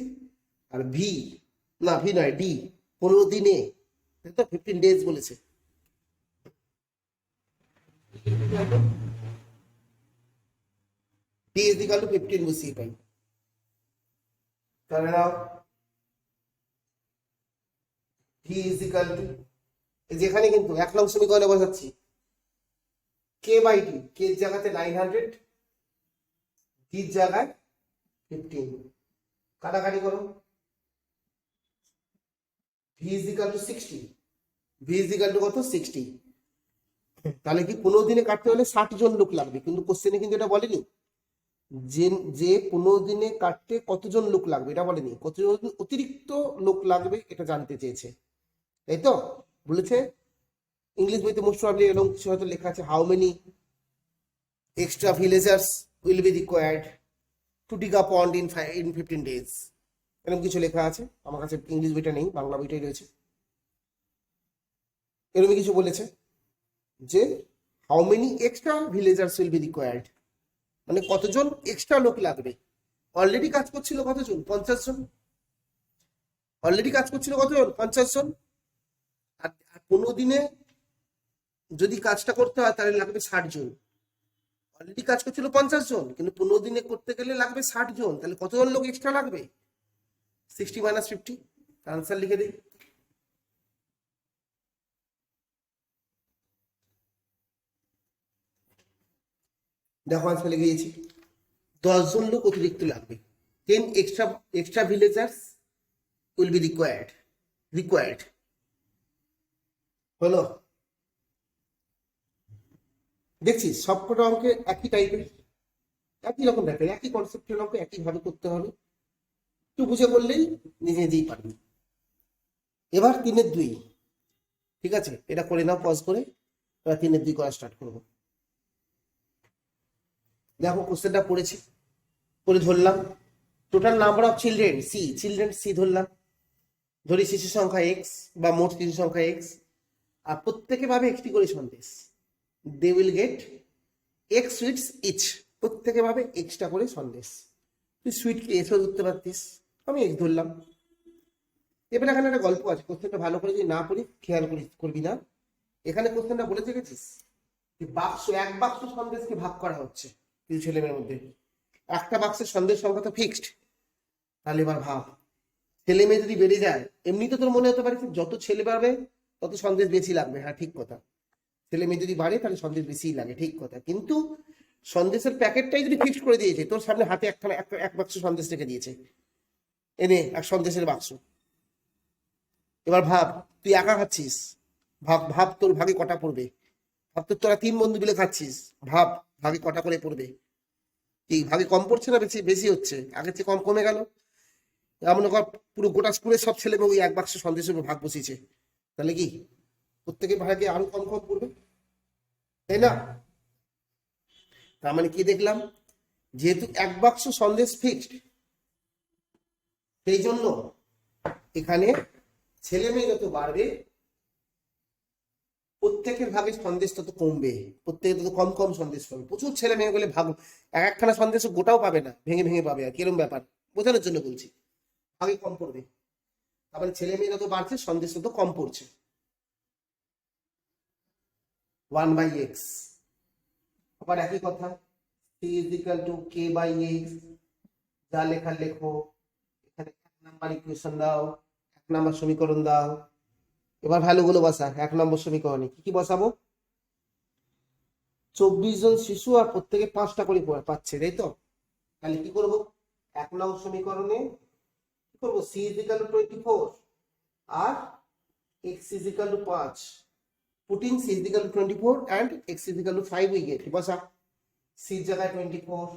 আর ভি, না ভি নয় ডি, 15 দিনে, তো 15 ডেজ বলেছে। d is equal to 15 বসিয়ে পাই, তাহলে নাও d is equal to, যেখানে কিন্তু 1 নং সমীকরণে বসাচ্ছি k/d, k এর জায়গাতে 900, d এর জায়গায় 15, কাটাকাটি করো। v is equal to 60, v is equal to কত 60। তাহলে কি 15 দিনে কাটতে হলে 60 জন লোক লাগবে, কিন্তু কোশ্চেনে কিন্তু এটা বলেনি যে 15 দিনে কাটতে কতজন লোক লাগবে, এটা বলেনি, কতজন অতিরিক্ত লোক লাগবে এটা জানতে চেয়েছে, তাই তো বলেছে। ইংলিশ বইতে মোস্ট প্রবাবলি এরকম কিছু হয়তো লেখা আছে, how many extra villagers will be required to ডিগ a pond in 15 days, এরকম কিছু লেখা আছে। আমার কাছে ইংলিশ বইটা নেই, বাংলা বইটাই রয়েছে। এরকম কিছু বলেছে যে how many extra villagers will be required, মানে কতজন এক্সট্রা লোক লাগবে। অলরেডি কাজ করছিল কতজন, 50 জন। অলরেডি কাজ করছিল কতজন, 50 জন। আর 15 দিনে যদি কাজটা করতে হয় তাহলে লাগবে 60 জন। অলরেডি কাজ করছিল 50 জন, কিন্তু 15 দিনে করতে গেলে লাগবে 60 জন, তাহলে কতজন লোক এক্সট্রা লাগবে, 60 - 50। আনসার লিখে দিই। দেখো আনসার লিখে দিয়েছি, 10 জন লোক অতিরিক্ত লাগবে। 10 extra villagers will be required। হলো, দেখছিস সবকটা অঙ্কে একই টাইপের, একই রকম ব্যাপার, একই কনসেপ্টের অঙ্ক একইভাবে করতে হবে, একটু বুঝে করলেই নিজে নিজেই পারবি। এবার 3-এর 2, ঠিক আছে, এটা করে নাও পজ করে, এবার 3-এর 2 করা স্টার্ট করবো। দেখো কোশ্চেনটা পড়েছি, করে ধরলাম total number of children C ধরলাম, ধরি শিশু সংখ্যা এক্স বা মোট শিশু সংখ্যা এক্স, আর প্রত্যেকে পাবে একটি করে সন্দেশ। They will get x sweets each, প্রত্যেকে পাবে এক্সটা করে সন্দেশ। তুই সুইটকে এসও ধরতে পারতিস, আমি এক্স ধরলাম। এবার এখানে একটা গল্প আছে, কোশ্চেনটা ভালো করে যদি না পড়ি খেয়াল করবি না। এখানে কোশ্চেনটা বলে দেখেছিস এক বাক্স সন্দেশকে ভাগ করা হচ্ছে কিছু ছেলে মেয়ের মধ্যে, একটা বাক্সের সন্দেশ সংখ্যা তো ফিক্সড। তাহলে এবার ভাব, ছেলে মেয়ে যদি বেড়ে যায়, এমনি তো তোর মনে হতে পারে যত ছেলে বাড়বে তত সন্দেশ বেশি লাগবে, হ্যাঁ ঠিক কথা। ছেলে মেয়ে যদি বাড়ে তাহলে সন্দেশ বেশিই লাগে, ঠিক কথা। কিন্তু সন্দেশের প্যাকেটটাই যদি ফিক্সড করে দিয়েছে, তোর সামনে হাতে একখানা এক বাক্স সন্দেশ রেখে দিয়েছে, এনে এক সন্দেশের বাক্স। এবার ভাব তুই একা খাচ্ছিস, ভাব ভাব তোর ভাগে কটা পড়বে। ভাব তোরা 3 বন্ধু মিলে খাচ্ছিস, ভাব ভাগে কটা করে পড়বে। এই ভাগে কম পড়ছে না বেশি বেশি হচ্ছে, আগের চেয়ে কম কমে গেল। এমন কর পুরো গোটা স্কুলের সব ছেলে মেয়ে ওই এক বাক্স সন্দেশের উপর ভাগ বসিয়েছে, তাহলে কি প্রত্যেকের ভাগে আরো কম কম পড়বে, তাই না? তার মানে কি দেখলাম, যেহেতু এক বাক্স সন্দেশ ফিক্সড, সেই জন্য এখানে ছেলে মেয়ে যত বাড়বে প্রত্যেকের ভাগে সন্দেশ তত কমবে, প্রত্যেকে তত কম কম সন্দেশ পাবে। প্রচুর ছেলে মেয়ে গেলে ভাগ একখানা সন্দেশ গোটাও পাবে না, ভেঙে ভেঙে পাবে, আর কিরম ব্যাপার বোঝানোর জন্য বলছি, ভাগে কম পড়বে। তারপরে ছেলে মেয়ে যত বাড়ছে সন্দেশ তত কম পড়ছে। 1/x, আবার একই কথা, c = k/x, যা লেখা লেখো। এখানে 1 নাম্বার ইকুয়েশন দাও, 1 নাম্বার সমীকরণ দাও। এবার ভ্যালুগুলো বসা 1 নম্বর সমীকরণে। কি কি বসাবো? 24 জন শিশু আর প্রত্যেকে 5টা করে পাচ্ছে, তাই তো? তাহলে কি করব, 1 নং সমীকরণে কি করব, c = 24 R x = 5, putting c = 24 and x = 5 we get, বসা c এর জায়গায় 24,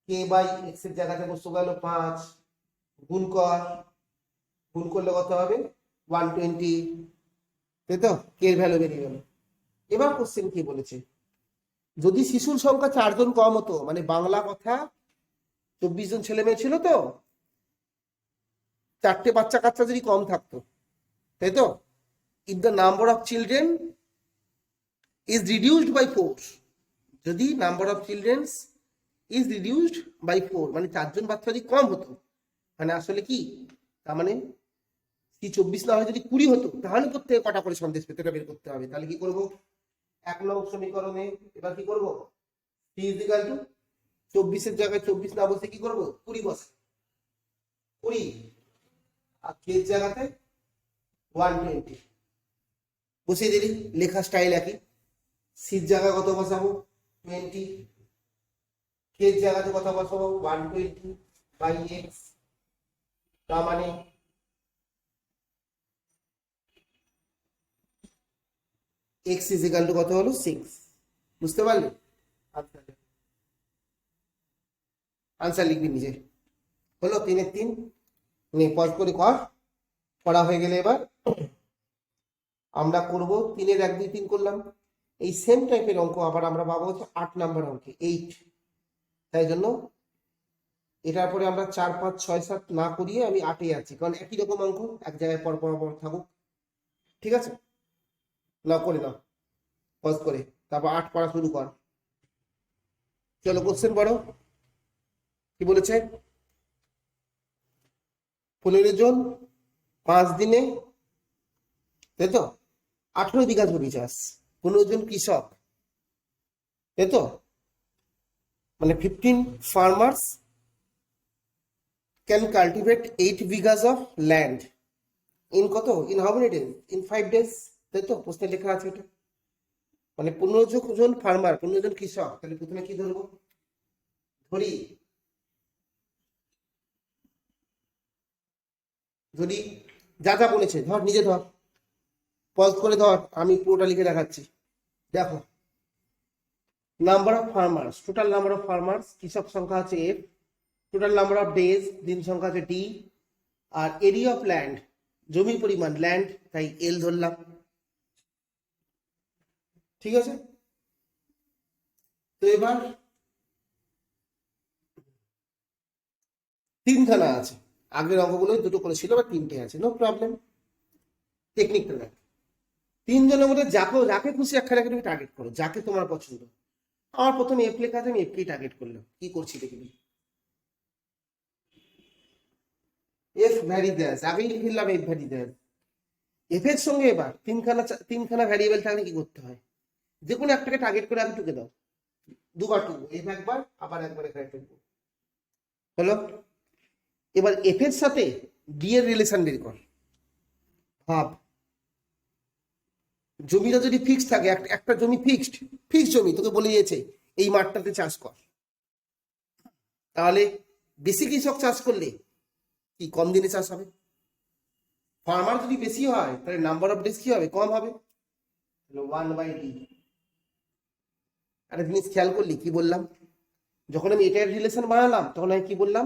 k/x এর জায়গাতে বসে গেল 5, গুণ করলে কত হবে 120, তাই তো? কে এর ভ্যালু বেরিয়ে গেল। এবার কোশ্চেন কি বলেছে, যদি শিশুর সংখ্যা 4 জন কম হতো, মানে বাংলা কথা 24 জন ছেলে মেয়ে ছিল তো, 4টে বাচ্চা কাচ্চা যদি কম থাকতো, তাই তো? If the number of children is reduced by 4, যদি number of children is reduced by 4, মানে 4 জন বাচ্চা যদি কম হতো, মানে আসলে কি, তার মানে কি 24 না হয় যদি 20 হতো, তাহলে প্রত্যেকে কটা করে সন্দেশ পেতে বের করতে হবে। তাহলে কি করব, 1 নং সমীকরণে এবার কি করব, c = 24 এর জায়গায় 24 না বসে কি করব 20 বসে, 20 আর k এর জায়গাতে 120 বসিয়ে দিলি, লেখা স্টাইল একই। c এর জায়গায় কত বসাবো 20, k এর জায়গাতে কত বসাবো 120/x, তার মানে x = কত হলো 6, বুঝতে পারলে? আনসার লিখবি নিজে, হলো 3 এর 3, নে পজ করে করা হয়ে গেলে এবার আমরা করব 3 এর 1 2 3 করলাম। এই সেম টাইপের অঙ্ক আবার আমরা পাবো 8 নাম্বার অঙ্কে 8, তাই জন্য এটার পরে আমরা 4 5 6 7 না করিয়ে আমি 8 এ আছি, কারণ একই রকম অঙ্ক এক জায়গায় পর পর থাকুক, ঠিক আছে? নাও করে নাও পজ করে, তারপর 8 পড়া শুরু কর। চলো কোশ্চেন পড়ো, কি বলেছে, 15 জন 5 দিনে, তাই তো 18 বিঘা জমি চাষ, 15 জন কৃষক, তাই তো? মানে 15 farmers can cultivate 8 বিঘাস of land in কত, in how many days, in 5 days, তাই তো? প্রশ্নে লেখা আছে এটা, মানে 15 জন ফার্মার, 15 জন কৃষক। তাহলে প্রথমে কি ধরবো, ধরি যা যা বলেছে ধর, নিজে ধর, পজ করে ধর, আমি পুরোটা লিখে দেখাচ্ছি। দেখো, number of farmers, total number of farmers, কৃষক সংখ্যা আছে f, total number of days, দিন সংখ্যা আছে d, আর এরিয়া অফ ল্যান্ড, জমির পরিমাণ ল্যান্ড, তাই l ধরলাম, ঠিক আছে? তো এবার তিনখানা আছে, আগের অঙ্কগুলো দুটো করেছিল, বা তিনটে আছে, নো প্রবলেম। টেকনিকটা দেখ, তিনজনের মধ্যে যাকে খুশি একখানে তুমি টার্গেট করো, যাকে তোমার পছন্দ। আমার প্রথমে এফ লেখা আছে, আমি এফকেই টার্গেট করলাম। কি করছি দেখবি, এফ ভ্যারি দেয়, আগেই লিখে দিলাম এফ ভ্যারি দেয়। এফ এর সঙ্গে এবার তিনখানা ভ্যারিয়েবল থাকলে কি করতে হয়, যে কোনো একটাকে টার্গেট করে আগে টুকে দাও, দুবার টুকবো, এফ একবার, আবার একবার এখানে টুকবো, হলো। এবার এফ এর সাথে ডি এর রিলেশন বের কর। ভাব, জমিটা যদি ফিক্সড থাকে, একটা জমি ফিক্সড জমি, তোকে বলে দিয়েছে এই মাঠটাতে চাষ কর, তাহলে বেশি কৃষক চাষ করলে কি কম দিনে চাষ হবে? ফার্মার যদি বেশি হয় তাহলে নাম্বার অফ ডেজ কি হবে, কম হবে, 1/d। একটা জিনিস খেয়াল করলি কি বললাম, যখন আমি এটার রিলেশন বানালাম তখন আমি কি বললাম,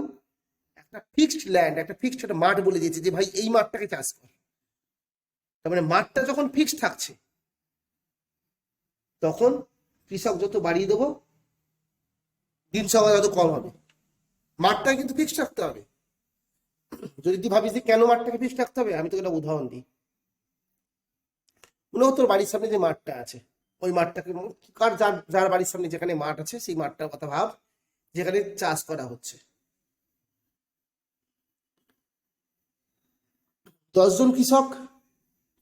একটা ফিক্সড ল্যান্ড, একটা ফিক্সড একটা মাঠ বলে দিয়েছে যে ভাই এই মাঠটাকে চাষ কর। তার মানে মাঠটা যখন ফিক্সড থাকছে, তখন কৃষক যত বাড়িয়ে দেবো, দিন সংখ্যা যত কম হবে। মাঠটা কিন্তু ফিক্সড রাখতে হবে। যদি তুই ভাবিস যে কেন মাঠটাকে ফিক্সড রাখতে হবে, আমি তোকে একটা উদাহরণ দিই। মনে হতো তোর বাড়ির সামনে যে মাঠটা আছে, ওই মাঠটাকে, যার যার বাড়ির সামনে যেখানে মাঠ আছে সেই মাঠটার কথা ভাব, যেখানে চাষ করা হচ্ছে। 10 জন কৃষক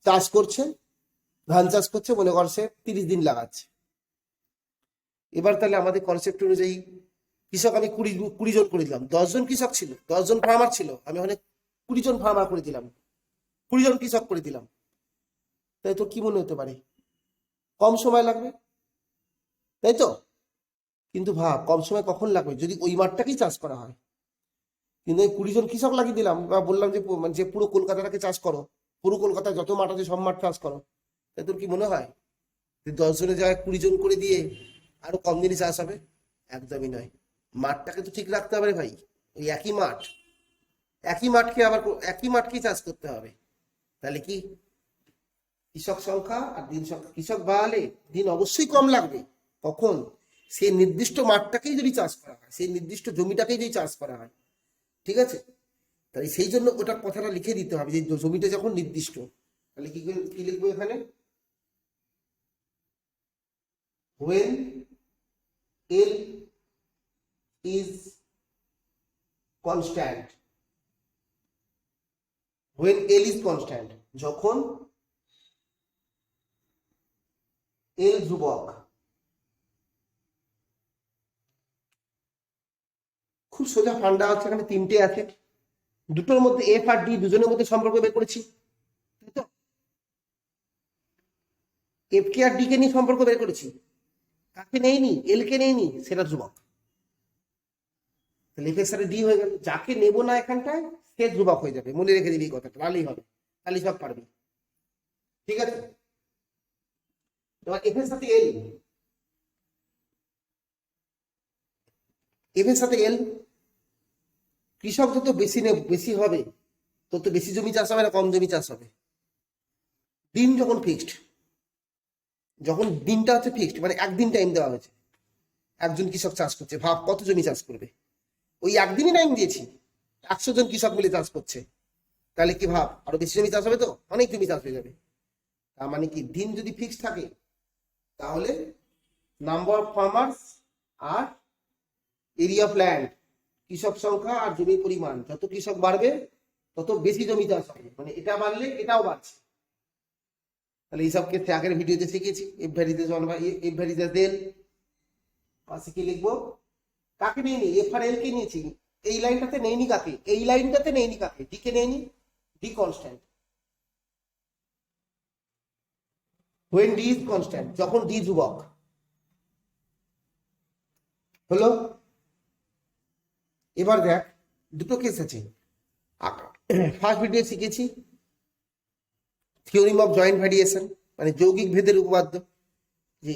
চাষ করছে, ধান চাষ করছে, মনে করছে 30 দিন লাগাচ্ছে। এবার তাহলে আমাদের কনসেপ্ট অনুযায়ী কৃষক আমি 20 জন করে দিলাম, 10 জন কৃষক ছিল, 10 জন ফার্মার ছিল, আমি ওখানে 20 জন ফার্মার করে দিলাম, 20 জন কৃষক করে দিলাম। তাই তোর কি মনে হতে পারে, কম সময় লাগবে, তাই তো? কিন্তু ভাব, কম সময় কখন লাগবে, যদি ওই মাঠটাকেই চাষ করা হয়। কিন্তু আমি 20 জন কৃষক লাগিয়ে দিলাম, বা বললাম যে যে পুরো কলকাতাটাকে চাষ করো, পুরো কলকাতায় যত মাঠ আছে সব মাঠ চাষ করো। তাই তোর কি মনে হয় যে 10 জনের জায়গায় 20 জন করে দিয়ে আরো কম দিনে চাষ হবে? একদমই নয়। মাঠটাকে তো ঠিক রাখতে হবে রে ভাই। ওই একই মাঠকেই চাষ করতে হবে। তাহলে কি কৃষক সংখ্যা আর দিন সংখ্যা, কৃষক বাড়ালে দিন অবশ্যই কম লাগবে। কখন? সেই নির্দিষ্ট মাঠটাকেই যদি চাষ করা হয়, সেই নির্দিষ্ট জমিটাকেই যদি চাষ করা হয়, ঠিক আছে? তাই সেই জন্য ওটা কথাটা লিখে দিতে হবে যে জমিটা যখন নির্দিষ্ট, তাহলে কি লিখবো এখানে, when L is constant, when L is constant, যখন L ধ্রুবক। খুব সোজা ফান্ডা আছে, এখানে তিনটে আছে, দুটোর মধ্যে এফ আর ডি দুজনের মধ্যে সম্পর্ক বের করেছি, তাই তো? এফ কে আর ডি কে নিয়ে সম্পর্ক বের করেছি, কাকে নেইনি, এল কে নেইনি, সেটা ধ্রুবক। তাহলে এফ এর সাথে ডি হয়ে গেল, যাকে নেবো না এখানটায় সে ধ্রুবক হয়ে যাবে, মনে রেখে দিবি এই কথাটা, তাহলেই হবে, তাহলে সব পারবি, ঠিক আছে? এবার এফ এর সাথে এল, এফ এর সাথে এল, কৃষক যত বেশি হবে, তত বেশি জমি চাষ হবে না কম জমি চাষ হবে? দিন যখন ফিক্সড, যখন দিনটা হচ্ছে ফিক্সড, মানে একদিন টাইম দেওয়া হয়েছে, একজন কৃষক চাষ করছে, ভাব কত জমি চাষ করবে, ওই একদিনই টাইম দিয়েছি, 100 জন কৃষক মিলে চাষ করছে, তাহলে কি ভাব আরো বেশি জমি চাষ হবে, তো অনেক জমি চাষ হয়ে যাবে। তার মানে কি, দিন যদি ফিক্সড থাকে তাহলে নাম্বার অফ ফার্মার্স আর এরিয়া অফ ল্যান্ড, কৃষক সংখ্যা আর জমির পরিমাণ, যত কৃষক বাড়বে তত বেশি জমি চাষ হবে, মানে এটা বাড়লে এটাও বাড়ছে। তাহলে এইসব ক্ষেত্রে আগের ভিডিওতে শিখেছি, F varies one by F varies L. পাশে কি লিখবো, কাকে নেইনি, এফ আর এল কে নিয়েছি, এই লাইনটাতে নেইনি কাকে, এই লাইনটাতে নেইনি কাকে, ডি কে নেইনি, D constant. when d is constant, যখন d ধ্রুবক, হলো। এবার দেখ, দুটো কেস আছে। ফার্স্ট ভিডিও শিখেছি থিওরিম অফ জয়েন্ট ভ্যারিয়েশন, মানে যৌগিক ভেদের উপপাদ্য, যে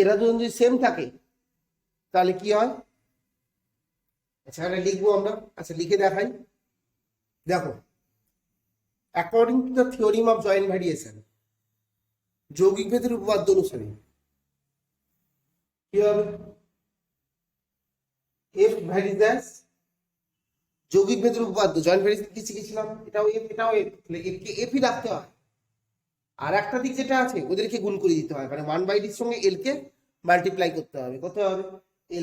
এরা যদি সেম থাকে তাহলে কি হয়। আচ্ছা এটা লিখবো আমরা, আচ্ছা লিখে দেখাই। দেখো, according to the theorem of joint variation, যৌগিক ভেদের উপপাদ্য অনুসারে কি হবে, এফ ভ্যারিজ যৌগিক ভেদের উপপাদ্য জয়েন্ট ভ্যারিয়েশন কি শিখেছিলাম, এটাও এফ এটাও এফ, তাহলে এফকে এফই রাখতে হয়। আর একটা দিক যেটা আছে ওদেরকে গুণ করে দিতে হয়, মানে 1/d সঙ্গে এল কে মাল্টিপ্লাই করতে হবে, কত হবে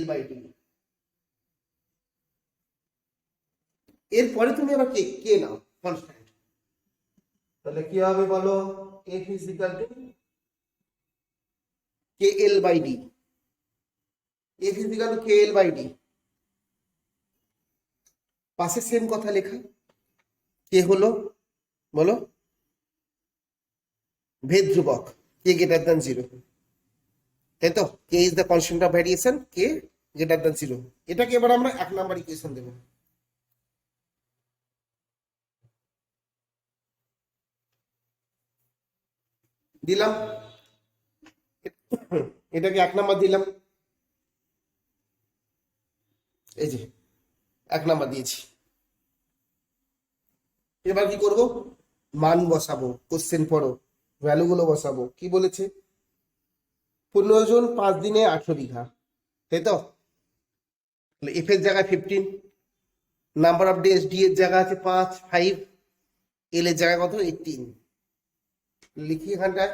L/D। এরপরে তুমি আবার কে কে নাও কনস্ট্যান্ট, তাহলে কি হবে বলো, F is equal to K L/D, F is equal to K L/D। পাশে সেম কথা লেখা, কে হলো বলো ভেদ ধ্রুবক, কে গ্রেটার দ্যান 0, তাই তো, K is the constant of variation, K greater than 0। এটাকে এবার আমরা 1 নাম্বার ইকুয়েশন দেবো। দিলাম, এটাকে 1 নাম্বার দিলাম, এই যে 1 নাম্বার দিয়েছি। এবার কি করব, মান বসাবো, কোশ্চেন পড়ো, ভ্যালুগুলো বসাবো। কি বলেছে, 15 জন 5 দিনে 18 বিঘা, তাই তো, এফ এর জায়গায় 15, নাম্বার অফ ডেজ ডি এর জায়গা আছে 5 এল এর জায়গায় কত 18, লিখি এখানটায়।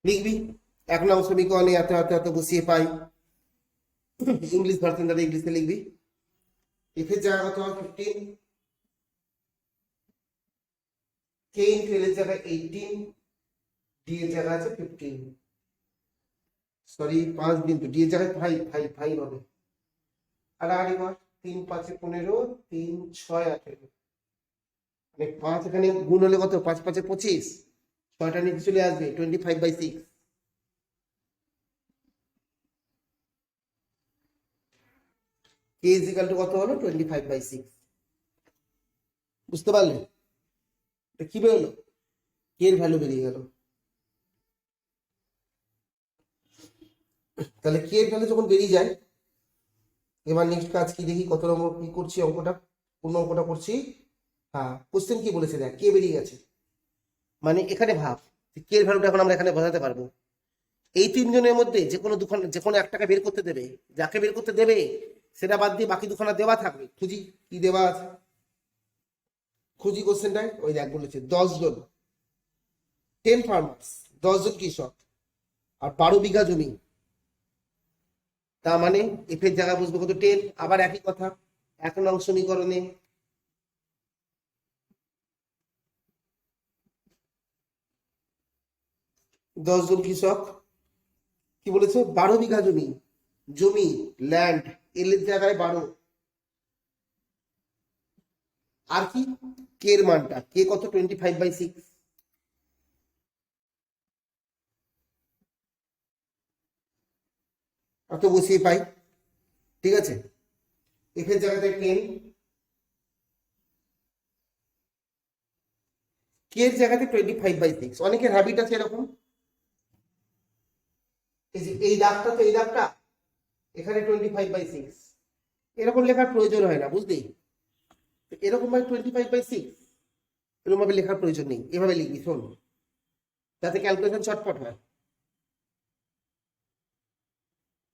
লিখবি 1 নং সমীকরণে এত এত এত বসিয়ে পাই, ইংলিশ ভার্সন দ্বারা ইংলিশে লিখবি, এফ এর জায়গা কত 15, কে ইন্টু এল এর জায়গায় 18, ডি এর জায়গা আছে 15, সরি 5 বিন্দু, ডি এর জায়গায় 5 হবে, আড়াআড়ি কর, 3 5 15, 3 6 18, মানে 5 এখানে গুণ হলে কত, 5 5 25, 6টা নিচে চলে আসবে 25/6, কে ইজ ইকুয়াল টু কত হলো 25/6। বুঝতে পারলে কি বেরোলো, কে এর ভ্যালু বেরিয়ে গেল। তাহলে কে এর ভ্যালু যখন বেরিয়ে যায়, এবার নেক্সট কাজ কি দেখি, কত নম্বর কি করছি অঙ্কটা, কোন অঙ্কটা করছি, হ্যাঁ কোশ্চেন কি বলেছে দেখ, কে বেরিয়ে গেছে, মানে এখানে ভাব কে এর ভ্যালুটা এখন আমরা এখানে বোঝাতে পারবো। এই 3 জনের মধ্যে যে কোনো একটাকে বের করতে দেবে, যাকে বের করতে দেবে সেটা বাদ দিয়ে বাকি দুখানা দেওয়া থাকবে, খুঁজি কি দেওয়া আছে, খুঁজি কোশ্চেনটায়, ওই দেখ বলেছে 10 জন 10 ফার্মার্স, 10 জন কৃষক আর 12 বিঘা জমি, তার মানে এফ এর জায়গায় বুঝবো কত 10, আবার একই কথা 1 নং সমীকরণে 10 জন কৃষক, কি বলেছে 12 বিঘা জমি, জমি ল্যান্ড, এল এর জায়গায় 12, আর কি কে এর মানটা, কে কত 25/6, অত বসিয়ে পাই, ঠিক আছে, এফ এর জায়গাতে 10, কে এর জায়গাতে 25/6, অনেকের হ্যাবিট আছে এরকম, এই যে এই দাগটা তো এই দাগটা, এখানে 25/6, এরকম লেখার প্রয়োজন হয় না বুঝলি, এরকম ভাবে 25/6 এরকম ভাবে লেখার প্রয়োজন নেই, এভাবে লিখবি শোন, যাতে ক্যালকুলেশন চটপট হয়।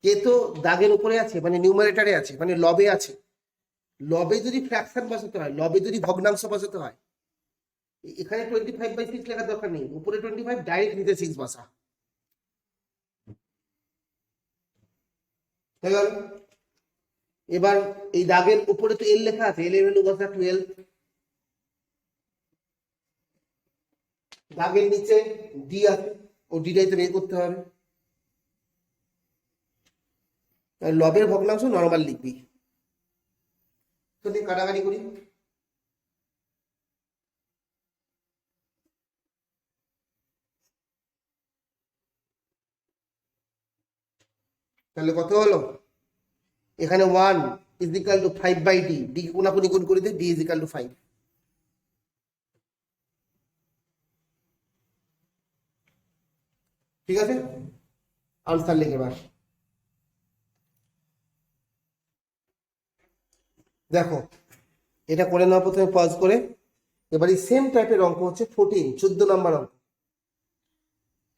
কে তো দাগের উপরে আছে, মানে নিউমারেটারে আছে, মানে লবে আছে, লবে যদি ফ্র্যাকশন বসাতে হয়, লবে যদি ভগ্নাংশ বসাতে হয়, এখানে 25/6 লেখার দরকার নেই, উপরে 25 ডাইরেক্ট নিচে 6 বসা, হয়ে গেল। এবার এই দাগের উপরে তো এল লেখা আছে, এল এর ভ্যালু বসা 12, দাগের নিচে ডি আছে, ও ডিটাই তো বের করতে হবে, লবের ভগ্নাংশ নরমাল লিখবি, তো দিয়ে কাটাকাটি করি, তাহলে কত হলো, এখানে 1 is equal two 5/d, D কোনাকুনি গুণ করে দিই, ডি ইজ ইকাল টু 5, ঠিক আছে, আনসার লিখে এবার দেখো এটা করে নাও প্রথমে পজ করে। এবার এই সেম টাইপের অঙ্ক হচ্ছে 14, 14 নম্বর অঙ্ক।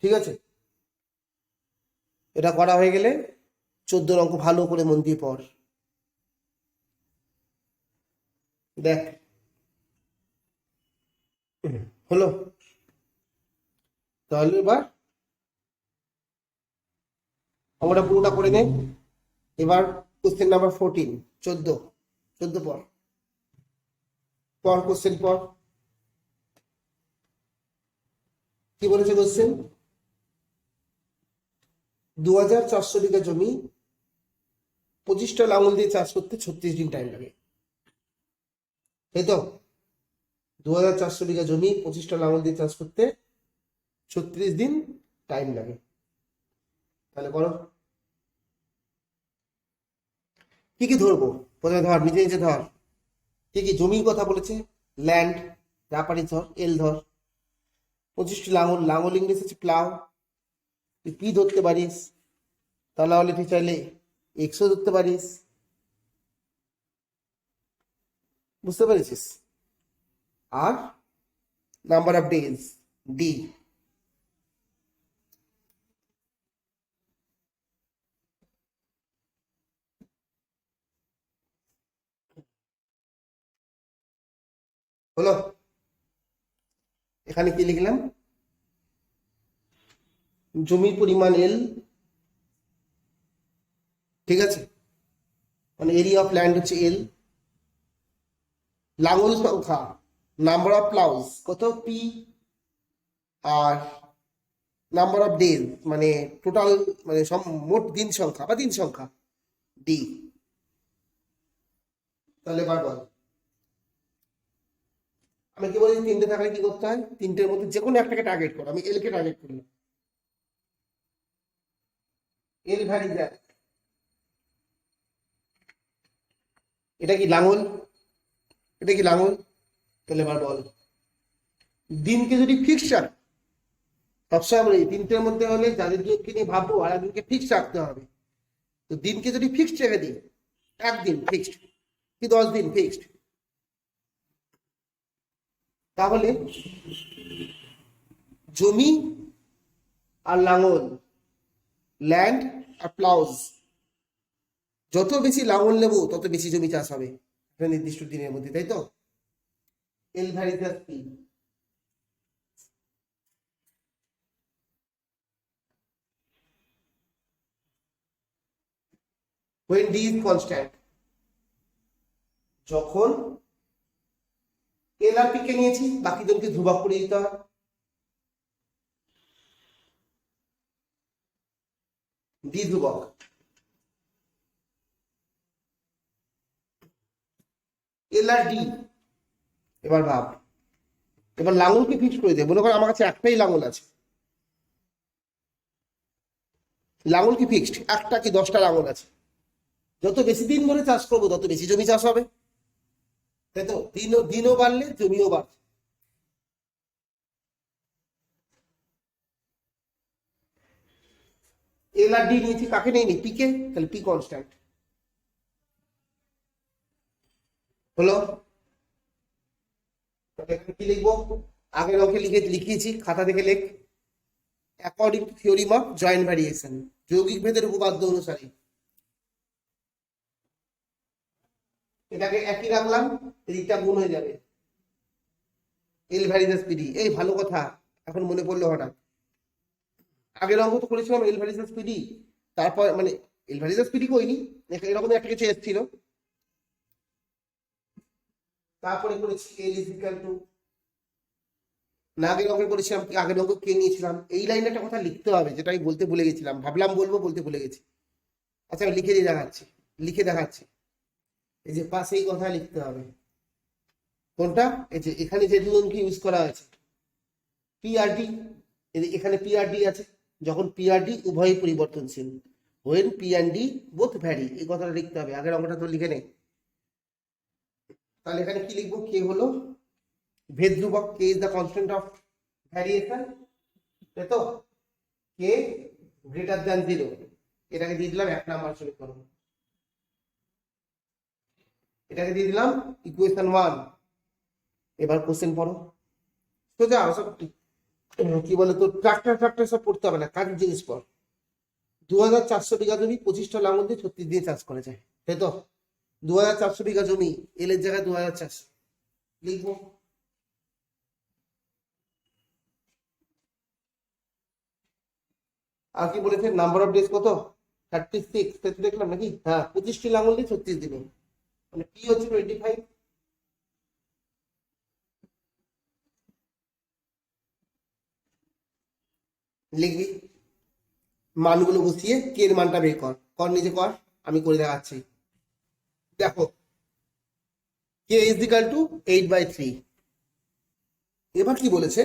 ঠিক আছে, এটা করা হয়ে গেলে 14 অঙ্ক ভালো করে মন দিয়ে পড়। দেখ হলো, তাহলে এবার আমরা পুরোটা করে নে। এবার কোশ্চেন নাম্বার 14, 14, 14 পর পর কোশ্চেন পর। কি বলেছে কোশ্চেন? 2400 বিঘা জমি 25টা লাঙল দিয়ে চাষ করতে 36 দিন টাইম লাগে, তাই তো? 2400 বিঘা জমি 25টা লাঙল দিয়ে চাষ করতে 36 দিন টাইম লাগে। তাহলে করো, কি কি ধরবো? প্রথমে ধর, নিজে নিজে ধর। কি কি জমির কথা বলেছে? ল্যান্ড, যা পারিস ধর, এল ধর। 25টি লাঙল, লাঙল ইংলিশ হচ্ছে প্লাউ, তুই পি ধরতে পারিস, তা নাহলে তুই চাইলে এক্সও ধরতে পারিস। বুঝতে পেরেছিস? আর নাম্বার অফ ডেজ, ডি। হলো, এখানে কি লিখলাম? জমির পরিমাণ এল, ঠিক আছে, মানে এরিয়া অফ ল্যান্ড হচ্ছে এল। লাঙল সংখ্যা, নাম্বার অফ প্লাউস কত? পি। আর নাম্বার অফ ডেজ মানে টোটাল, মানে মোট দিন সংখ্যা বা দিন সংখ্যা, ডি। তাহলে এবার বল, আমি কি বলি, তিনটে থাকলে কি করতে হয়? তিনটের মধ্যে যে কোনো একটাকে টার্গেট করো। আমি এল কে টার্গেট করলাম, এল ভ্যারি যায়। এটা কি লাঙল? এটা কি লাঙল? তাহলে এবার বল, দিনকে যদি ফিক্স রাখ, সবসময় আমরা এই তিনটের মধ্যে হলে যাদের দিনকে নিয়ে ভাববো আর একদিনকে ফিক্স রাখতে হবে। তো দিনকে যদি ফিক্সড রেখে দিই, একদিন ফিক্সড কি 10 দিন ফিক্সড, তাহলে জমি আর লাঙল, ল্যান্ড আর প্লাউজ, যত বেশি লাঙল নেব তত বেশি জমি চাষ হবে একটা নির্দিষ্ট দিনের মধ্যে, তাই তো? L varies P. when d is constant, যখন এল আর পি কে নিয়েছি, বাকি জনকে ধ্রুবক করে দিতে হয়। ডি ধ্রুবক, এল আর ডি। এবার ভাব, এবার লাঙলকে ফিক্স করে দে। মনে কর আমার কাছে একটাই লাঙল আছে, লাঙল কি ফিক্সড? একটা কি 10টা লাঙল আছে, যত বেশি দিন ধরে চাষ করবো তত বেশি জমি চাষ হবে, তাই তো? দিনও বাড়লে জমিও বাড়ছে। এল আর ডি নিয়েছি, কাকে নিয়ে নি? P K. তাহলে পি কনস্ট্যান্ট হলো। তাহলে এখানে কি লিখবো? আগের অঙ্কে লিখিয়েছি, খাতা থেকে লেখ। According to theorem of joint variation, যৌগিক ভেদের উপপাদ্য অনুসারে, এটাকে একই রাখলাম, এদিকটা গুণ হয়ে যাবে। এল ভ্যারিজাস পিডি, এই ভালো কথা, এখন মনে পড়লো হঠাৎ। আগের অঙ্ক তো করেছিলাম এল ভ্যারিজাস পিডি, তারপর মানে এল ভ্যারিজাস পিডি করিনি, এরকম একটা কিছু এসেছিল, তারপরে করেছি এল ইজ ইকুয়াল টু, না আগের অঙ্কে করেছিলাম, আগের অঙ্ক কে নিয়েছিলাম। এই লাইনে একটা কথা লিখতে হবে, যেটা আমি বলতে ভুলে গেছিলাম, ভাবলাম বলবো, বলতে ভুলে গেছি। আচ্ছা আমি লিখে দিয়ে দেখাচ্ছি, লিখে দেখাচ্ছি। এই যে পাশেই কথা লিখতে হবে। কোনটা? এই যে এখানে যে দুজনকে ইউজ করা আছে, পিআরডি, এখানে পিআরডি আছে, যখন পিআরডি উভয়ই পরিবর্তনশীল, when p and d both vary, এই কথাটা লিখতে হবে। আগের অঙ্কটা তো লিখে নেই। তাহলে এখানে কি লিখবো? কে হলো ভেদ ধ্রুবক, K is the constant of variation, তাই তো? কে গ্রেটার দ্যান 0, এটাকে দিয়ে দিলাম 1 নাম্বার সমীকরণ। এটাকে দিয়ে দিলাম ইকুয়েশন 1। এবার কোশ্চেন পড়ো। সোজা সব কি বলে তো, ট্রাক্টর সব পড়তে হবে না, কাজের জিনিস পড়। 2400 বিঘা জমি 25টা লাঙল দিয়ে 36 দিয়ে চাষ করা যায়, তাই তো? 2400 বিঘা জমি, এল এর জায়গায় 2400 লিখবো। আর কি বলেছে, নাম্বার অফ ডেজ কত? 36, তাই তো দেখলাম নাকি? হ্যাঁ, 25টি লাঙল দিয়ে 36 দিনে, মানে পি হচ্ছে 25। লিখবি, মানগুলো বসিয়ে কে এর মানটা বের কর, কর নিজে কর, আমি করে দেখাচ্ছি। দেখো, কে ইজ ইকাল টু 8/3। এবার কি বলেছে,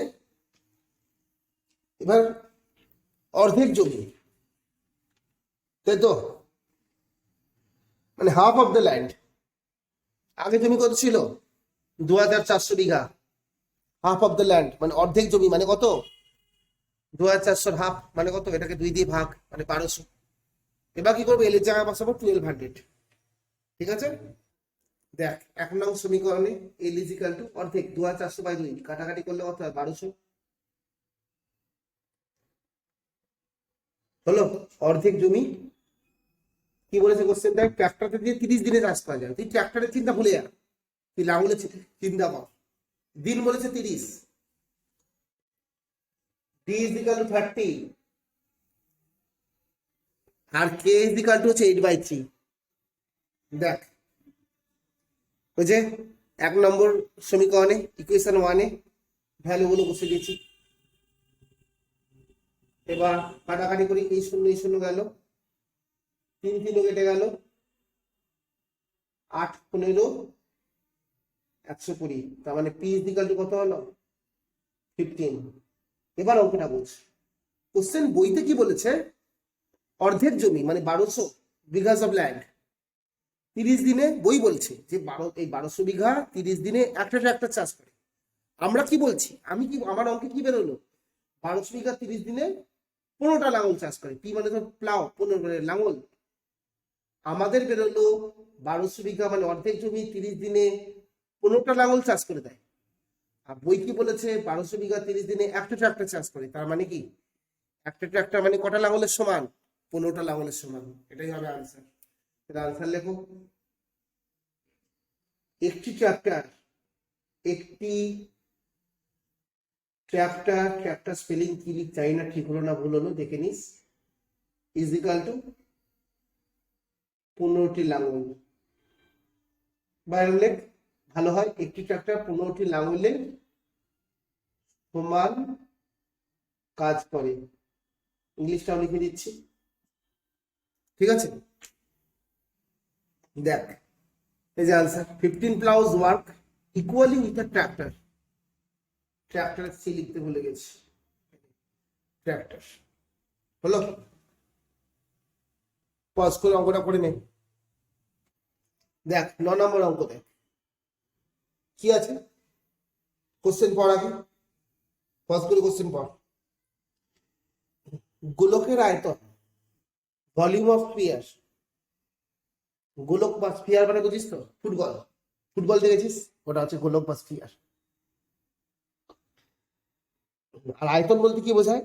এবার অর্ধেক জমি, তাই তো? মানে হাফ অফ দ্য ল্যান্ড। আগে জমি কত ছিল? 2400 বিঘা। হাফ অফ দ্য ল্যান্ড মানে অর্ধেক জমি, মানে কত? 2400 হাফ মানে কত? এটাকে 2 দিয়ে ভাগ, মানে 1200। এবার কি করবো, এল এর জায়গায় বসাবো 1200। ঠিক আছে? দেখ, 1 নং সমীকরণে এল ইজ ইকাল টু অর্ধেক 2400/2, কাটাকাটি করলে কত হয়? 1200। হলো অর্ধেক জমি। কি বলেছে কোশ্চেন, দেখ, ট্রাক্টরতে দিয়ে 30 দিনে চাষ করা যায়। তুই ট্রাক্টরের চিন্তা ভুলে যা, তুই লাঙলের চিন্তা কর। দিন বলেছে 30, ডি ইজ ইকাল টু 30, আর কে ইজ ইকাল টু হচ্ছে 8/3। দেখ, ওই যে 1 নম্বর সমীকরণে ইকুয়েশন 1-এ ভ্যালুগুলো বসে দিয়েছি। এবার কাটাকাটি করি, এই শূন্য এই শূন্য গেল, 3 3 কেটে গেল, 8 15 120, তার মানে পি ইজ ইকাল টু কত হলো? 15। এবার অঙ্কটা বুঝ। কোশ্চেন বইতে কি বলেছে, অর্ধেক জমি মানে 1200 বিঘাস অফ ল্যান্ড 30 দিনে, বই বলছে যে 1200 বিঘা 30 দিনে একটা ট্রাক্টর চাষ করে। আমরা কি বলছি, আমি কি, আমার অঙ্কে কি বেরোলো, 1200 বিঘা 30 দিনে 15টা লাঙল চাষ করে। পি মানে তো প্লাও, 15 লাঙল। আমাদের বেরোলো 1200 বিঘা মানে অর্ধেক জমি 30 দিনে 15টা লাঙল চাষ করে দেয়। আর বই কি বলেছে, 1200 বিঘা 30 দিনে একটা ট্রাক্টর চাষ করে। তার মানে কি, একটা ট্রাক্টর মানে কটা লাঙলের সমান? 15টা লাঙলের সমান। এটাই হবে আনসার। এটা আনসার লেখো। একটি ট্রাক্টর, একটি ট্রাক্টর, ট্রাক্টর স্পেলিং কি জানি না, ঠিক হলো না ভুল হলো দেখে নিস, ইজ ইকাল টু 15টি লাঙল। বাইরে লেখ, ভালো হয়। একটি ট্রাক্টর 15টি লাঙলে সমান কাজ করে। ইংলিশটাও লিখে দিচ্ছি, ঠিক আছে? দেখ, এই যে answer, 15 ploughs work equally with a tractor. Tractor C লিখতে ভুলে গেছি, ট্রাক্টর। হলো, পজ করে অঙ্কটা করে নে। দেখ 9 নম্বর অঙ্ক, দেখ কি আছে, কোশ্চেন পড় আগে, পজ করে কোশ্চেন পড়। গোলকের আয়তন, ভলিউম অফ স্ফিয়ার। গোলক বা স্ফিয়ার মানে বুঝিস তো, ফুটবল, ফুটবল দেখেছিস, ওটা হচ্ছে গোলক বা স্ফিয়ার। আর আয়তন বলতে কি বোঝায়?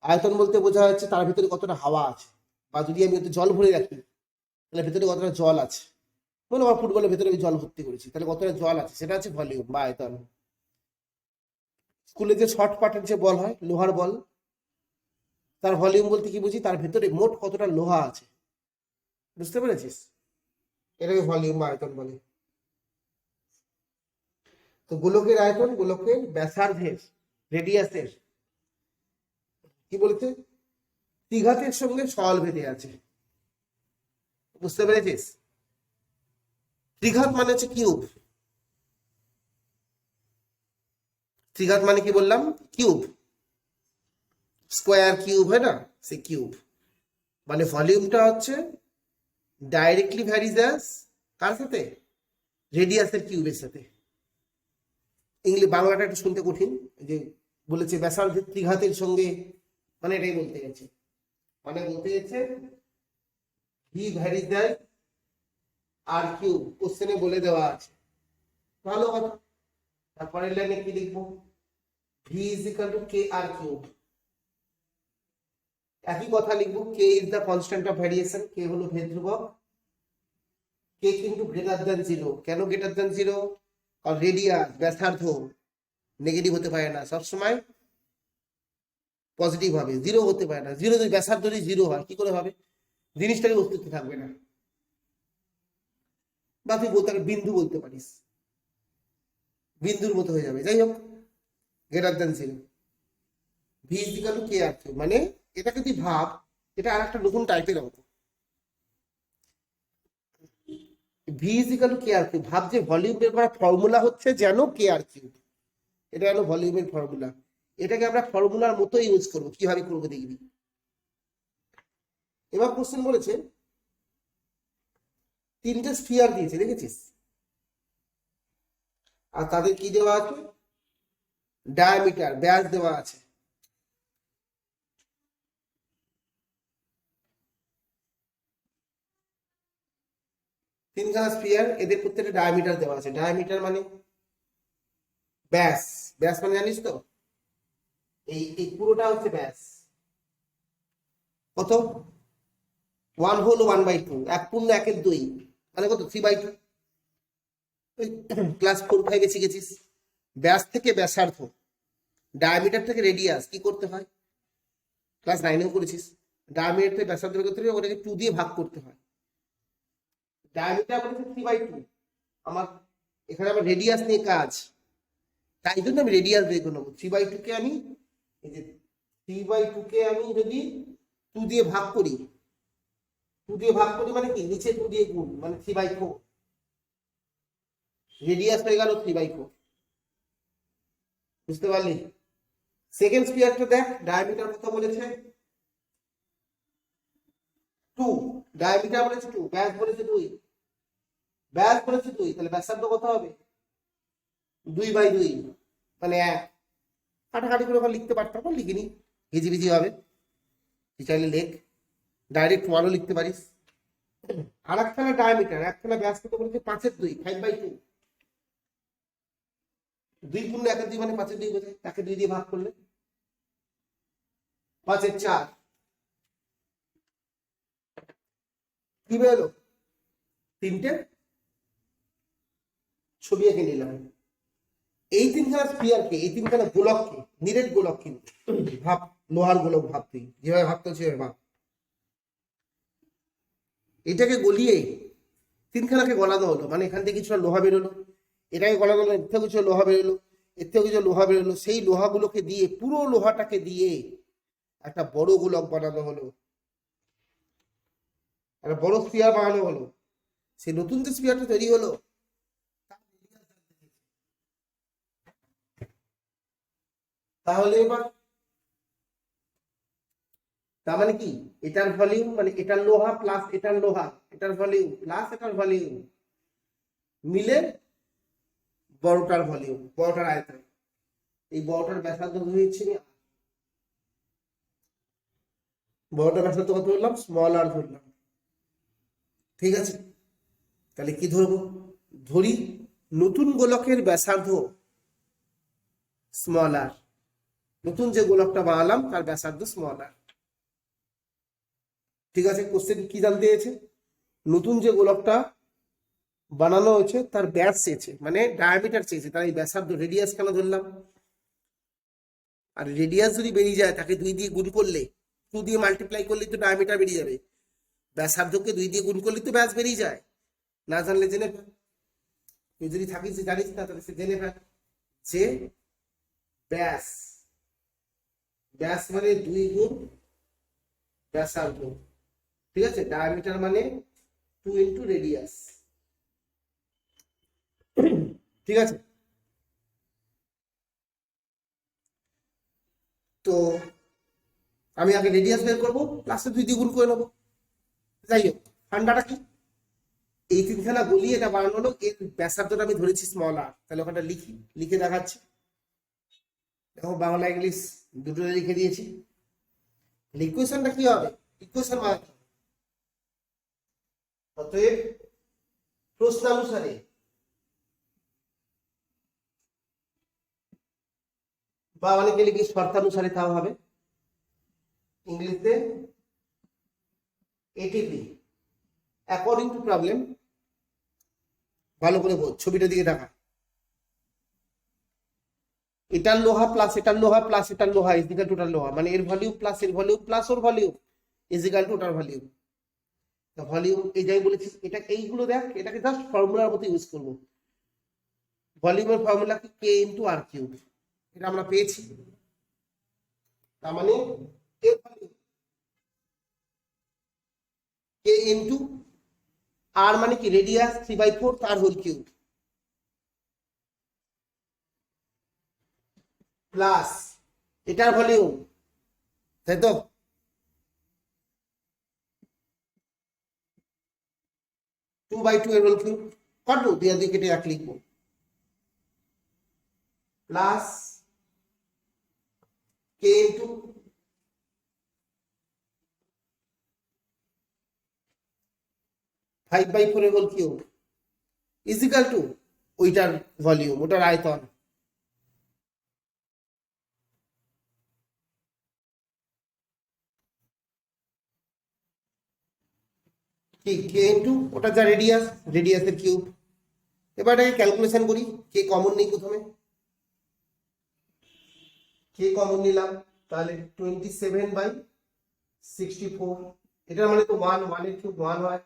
আয়তন বলতে বোঝা যাচ্ছে তার ভিতরে কতটা হাওয়া আছে, বা যদি আমি একটু জল ভরে রাখি তাহলে ভিতরে কতটা জল আছে। বলো আমার ফুটবলের ভিতরে আমি জল ভর্তি করেছি, তাহলে কতটা জল আছে, সেটা হচ্ছে ভলিউম বা আয়তন। স্কুলে যে শর্ট পাটের যে বল হয়, লোহার বল, তার ভলিউম বলতে কি বুঝি, তার ভিতরে মোট কতটা লোহা আছে। বুঝতে পেরেছিস? এটাকে ভলিউম বা আয়তন বলে। তো গোলকের আয়তন, গোলকের ব্যাসার্ধের, রেডিয়াসের কি বলেছে, ত্রিঘাতের সঙ্গে সল বেঁধে আছে। বুঝতে পেরেছিস? ত্রিঘাত মানে হচ্ছে কিউব। ত্রিঘাত মানে কি বললাম, কিউব। স্কোয়ার কিউব হয় না, সে কিউব। মানে ভলিউমটা হচ্ছে ডাইরেক্টলি ভ্যারিজ অ্যাজ কার সাথে, রেডিয়াসের কিউবের সাথে। ইংলিশ বাংলাটা একটু শুনতে কঠিন, যে বলেছে ব্যাসার্ধের ত্রিঘাতের সঙ্গে, মানে এটাই বলতে গেছে, মানে বলতে গেছে ভি ভ্যারিজ অ্যাজ আর কিউব কোশ্চেনে বলে দেওয়া আছে, ভালো কথা। তারপরের লাইনে কি লিখবো, V is equal to K R cube. একই কথা লিখবো, K is the constant of variation, K হলো ভেদ ধ্রুবক, কে কিন্তু গ্রেটার দ্যান জিরো। কেন গ্রেটার দ্যান জিরো? কারণ রেডিয়াস ব্যাসার্ধ নেগেটিভ হতে পারে না, সবসময় পজিটিভ হবে, জিরো হতে পারে না। জিরো যদি ব্যাসার্ধ যদি জিরো হয় কি করে হবে, জিনিসটারই অস্তিত্ব থাকবে না। বা তুই বলতে পারিস বিন্দু, বলতে পারিস বিন্দুর মতো হয়ে যাবে। যাই হোক, greater than zero, V is equal to K R cube. মানে এটাকে তুই ভাব, এটা আর একটা নতুন টাইপের অঙ্ক। V is equal to K R cube, ভাব যে ভলিউম বের করার ফর্মুলা হচ্ছে যেন কে আর কিউব। এটা হলো ভলিউমের ফর্মুলা। এটাকে আমরা ফর্মুলার মতো ইউজ করবো। কিভাবে করবো দেখবি। এবার কোশ্চেন বলেছে তিনটে স্ফিয়ার দিয়েছে, দেখেছিস, আর তাদের কি দেওয়া আছে, ডায়ামিটার ব্যাস দেওয়া আছে। তিনখানা স্ফিয়ার, এদের প্রত্যেকটা ডায়ামিটার দেওয়া আছে। ডায়ামিটার মানে ব্যাস, ব্যাস মানে জানিস তো, এই এই পুরোটা হচ্ছে ব্যাস। কত? 1 হলো 1/2, 1/2, মানে কত, 3/2। ক্লাস 4-5 শিখেছিস, ব্যাস থেকে ব্যাসার্ধ, ডায়ামিটার থেকে রেডিয়াস কি করতে হয়, ক্লাস 9-এও করেছিস। ডায়ামিটার থেকে ব্যাসার্ধ বের করতে হবে, ওটাকে 2 দিয়ে ভাগ করতে হয়। ডায়ামিটার বলেছে 3/2, আমার এখানে আমার রেডিয়াস নিয়ে কাজ, তাই জন্য আমি রেডিয়াস বের করে নেবো। 3/2 কে আমি, এই যে 3/2 কে আমি যদি 2 দিয়ে ভাগ করি, 2 দিয়ে ভাগ করি মানে কি, নিচে 2 দিয়ে গুণ, মানে 3/4, রেডিয়াস হয়ে গেল 3/4। বুঝতে পারলি? সেকেন্ড স্ফিয়ারটা দেখ, ডায়ামিটার কত বলেছে 2, ডায়ামিটার বলেছে 2, ব্যাস বলেছে 2, ব্যাস বলেছে 2, তাহলে ব্যাসার্ধ কত হবে 2/2, মানে 1। কাটাকাটি করে লিখতে পারতাম, লিখিনি, হিজিবিজি হবে। তুই চাইলে লেখ, ডাইরেক্ট 1ও লিখতে পারিস। আর একখানা ডায়ামিটার, একখানা ব্যাস কত বলেছে 5/2, 5/2। 2 × 1/2 মানে 5/2 বোঝায়, তাকে 2 দিয়ে ভাগ করলে 5/4 কি বেরোলো, তিনটে ছবি এঁকে নিলাম। এই তিনখানা স্ফিয়ারকে, এই তিনখানা গোলককে, নিরেট গোলক কিন্তু, ভাব লোহার গোলক ভাব, তুই যেভাবে ভাবতে সেভাবে ভাব। এটাকে গলিয়ে তিনখানাকে গলানো হলো, মানে এখান থেকে কিছুটা লোহা বেরোলো, এটাকে গলানো হলো, এর থেকে কিছু লোহা বেরোলো, এর থেকে কিছু লোহা বেরোলো। সেই লোহাগুলোকে দিয়ে, পুরো লোহাটাকে দিয়ে একটা বড় গোলক বানানো হলো, একটা বড় স্ফিয়ার বানানো হলো। সেই নতুন যে স্ফিয়ারটা তৈরি হলো, তাহলে এবার তার মানে কি, এটার ভলিউম মানে এটার লোহা প্লাস এটার লোহা, এটার ভলিউম প্লাস এটার ভলিউম মিলে বড়টার ভলিউম, বড়টার আয়তন। এই বড়টার ব্যাসার্ধ ধরেছি আমি, বড়টার ব্যাসার্ধ কত ধরলাম, স্মল আর ধরলাম। ঠিক আছে, তাহলে কি ধরবো, ধরি নতুন গোলকের ব্যাসার্ধ স্মল আর, নতুন যে গোলকটা বানালাম তার ব্যাসার্ধ স্মল আর। ঠিক আছে, কোশ্চেন কি জানতে চেয়েছে, নতুন যে গোলকটা বানানো হয়েছে তার ব্যাস চেয়েছে, মানে ডায়ামিটার চেয়েছে, তার এই ব্যাসার্ধ, রেডিয়াস কেন ধরলাম, আর রেডিয়াস যদি বেরিয়ে যায় তাকে 2 দিয়ে গুণ করলে, 2 দিয়ে মাল্টিপ্লাই করলে তো ডায়ামিটার বেরিয়ে যাবে, ব্যাসার্ধকে 2 দিয়ে গুণ করলে তো ব্যাস বেরিয়ে যায়। না জানলে জেনে ফেল, তুই যদি থাকিস যে জানিস না, তাহলে সে জেনে ফেল যে ব্যাস, ব্যাস মানে 2 গুণ ব্যাসার্ধ। ঠিক আছে, ডায়ামিটার মানে 2 × রেডিয়াস। ঠিক আছে, তো আমি আগে রেডিয়াস বের করবো, প্লাসে 2 দিয়ে গুণ করে নেবো। যাই হোক, ঠান্ডাটা কি, এই তিনখানা গলিয়ে এটা বানানো হলো, এর ব্যাসার্ধটা আমি ধরেছি স্মল আর, তাহলে ওখানটা লিখি, লিখে দেখাচ্ছি। দেখো বাংলা ইংলিশ দুটো লিখে দিয়েছি। ইকুয়েশনটা কি হবে, ইকুয়েশন মানে অতএব প্রশ্নানুসারে বা অনেকে লিখি শর্তানুসারে, তাও হবে ইংলিশে এটিপি অ্যাকর্ডিং টু প্রবলেম। ভালো করে বোঝ, ছবিটার দিকে দেখা। এটার লোহা প্লাস এটার লোহা প্লাস এটার লোহা ইজ ইকুয়াল টু ওটার লোহা, মানে এর ভলিউম প্লাস এর volume plus or volume is equal two ওটার ভলিউম। ভলিউম এই যাই বলেছি, এটা এইগুলো দেখ, এটাকে জাস্ট ফর্মুলার মতো ইউজ করবো। ভলিউমের ফর্মুলা কি? কে ইন্টু আর কিউব। এটা আমরা পেয়েছি, তার মানে কে ইন্টু আর মানে কি রেডিয়াস 3/4 তার হোল কিউব প্লাস এটার ভলিউম, তাই তো? 2/2 এর হোল কিউব কত? দুই আর দুই কেটে এক লিখবো, প্লাস কে ইন্টু 5/4 এর whole cube is equal to ওইটার ভলিউম, ওটার আয়তন। কি? কে ইন্টু ওটা যা রেডিয়াস, রেডিয়াসের কিউব। এবার এটাকে ক্যালকুলেশন করি। কে কমন নেই প্রথমে, কে কমন নিলাম, তাহলে 27/64। এটার মানে তো 1, 1 এর কিউব 1 হয়,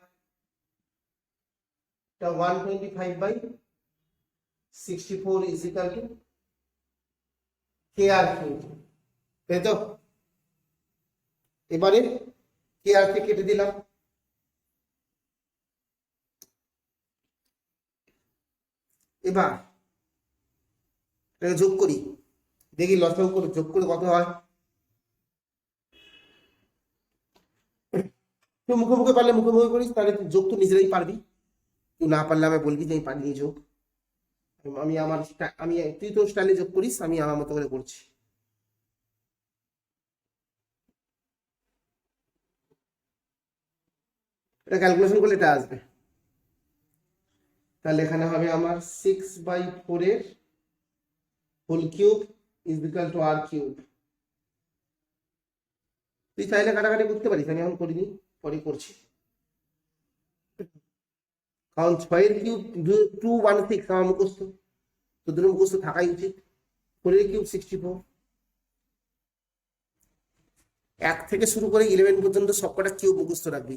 এটা 125/64 is equal to K R cube, তাই তো? এবারে কে আর কে কেটে দিলাম, এবার এটাকে যোগ করি, দেখি লসাগু করে যোগ করে কত হয়। তুই মুখে মুখে পারলে মুখে মুখে করিস, তাহলে তুই যোগ তো নিজেরাই পারবি। তুই না পারলে আমি বলবি যে আমি পারিনি যোগ। আমি আমার আমি তুই তোর স্টাইলে যোগ করিস, আমি আমার মতো করে করছি। এটা ক্যালকুলেশন করলে এটা আসবে, তাহলে এখানে হবে আমার 6/4 এর whole cube is equal to R cube. তুই চাইলে কাটাকাটি করতে পারিস, আমি এখন করিনি, পরে করছি। কারণ 6 এর কিউব 216 আমার মুখস্থ, তোদের মুখস্থ থাকাই উচিত। 4 এর কিউব 64। 1 থেকে শুরু করে 11 পর্যন্ত সবকটা কিউব মুখস্থ রাখবি।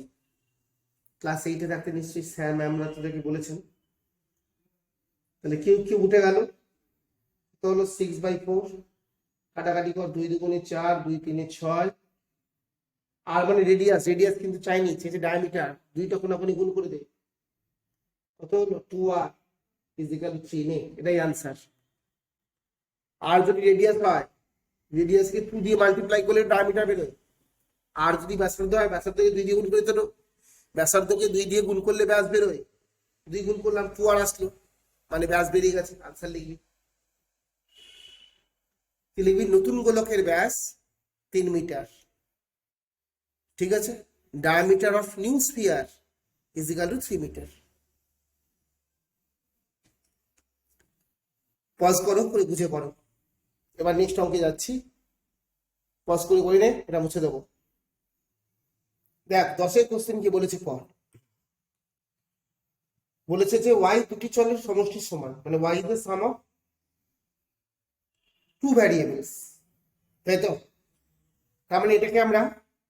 ক্লাস 8-এ থাকতে নিশ্চয়ই স্যার ম্যামরা তোদেরকে বলেছেন। তাহলে কিউব কিউব উঠে গেল, তো হলো 6/4, কাটাকাটি কর, 2 2 4, 2 3 6। আর মানে রেডিয়াস, রেডিয়াস কিন্তু চাইনি, চেয়েছে ডায়ামিটার, দুইটা কোনাকুনি গুণ করে দে, কত হলো 2r ইজ ইকুয়াল টু 3 নে, এটাই আনসার। আর যদি রেডিয়াস হয়, রেডিয়াসকে 2 দিয়ে মাল্টিপ্লাই করলে ডায়ামিটার বেরোয়। আর যদি ব্যাসার্ধ হয়, ব্যাসার্ধকে 2 দিয়ে গুণ করে তো ব্যাসার্ধকে 2 দিয়ে গুণ করলে ব্যাস বেরোয়। 2 গুণ করলাম 2r আসলো, মানে ব্যাস বেরিয়ে গেছে, আনসার লিখবি। লিখবি নতুন গোলকের ব্যাস 3 মিটার, ঠিক আছে? Diameter of new sphere is equal to 3 metre. Pause করো, করে বুঝে করো। এবার নেক্সট অঙ্কে যাচ্ছি, পজ করে করে নে, এটা মুছে দেবো। দেখ 10-এর কোশ্চেন কি বলেছে পর, বলেছে যে y দুটি চলের সমষ্টির সমান, মানে y is the sum of two variables, তাই তো? তার মানে এটাকে আমরা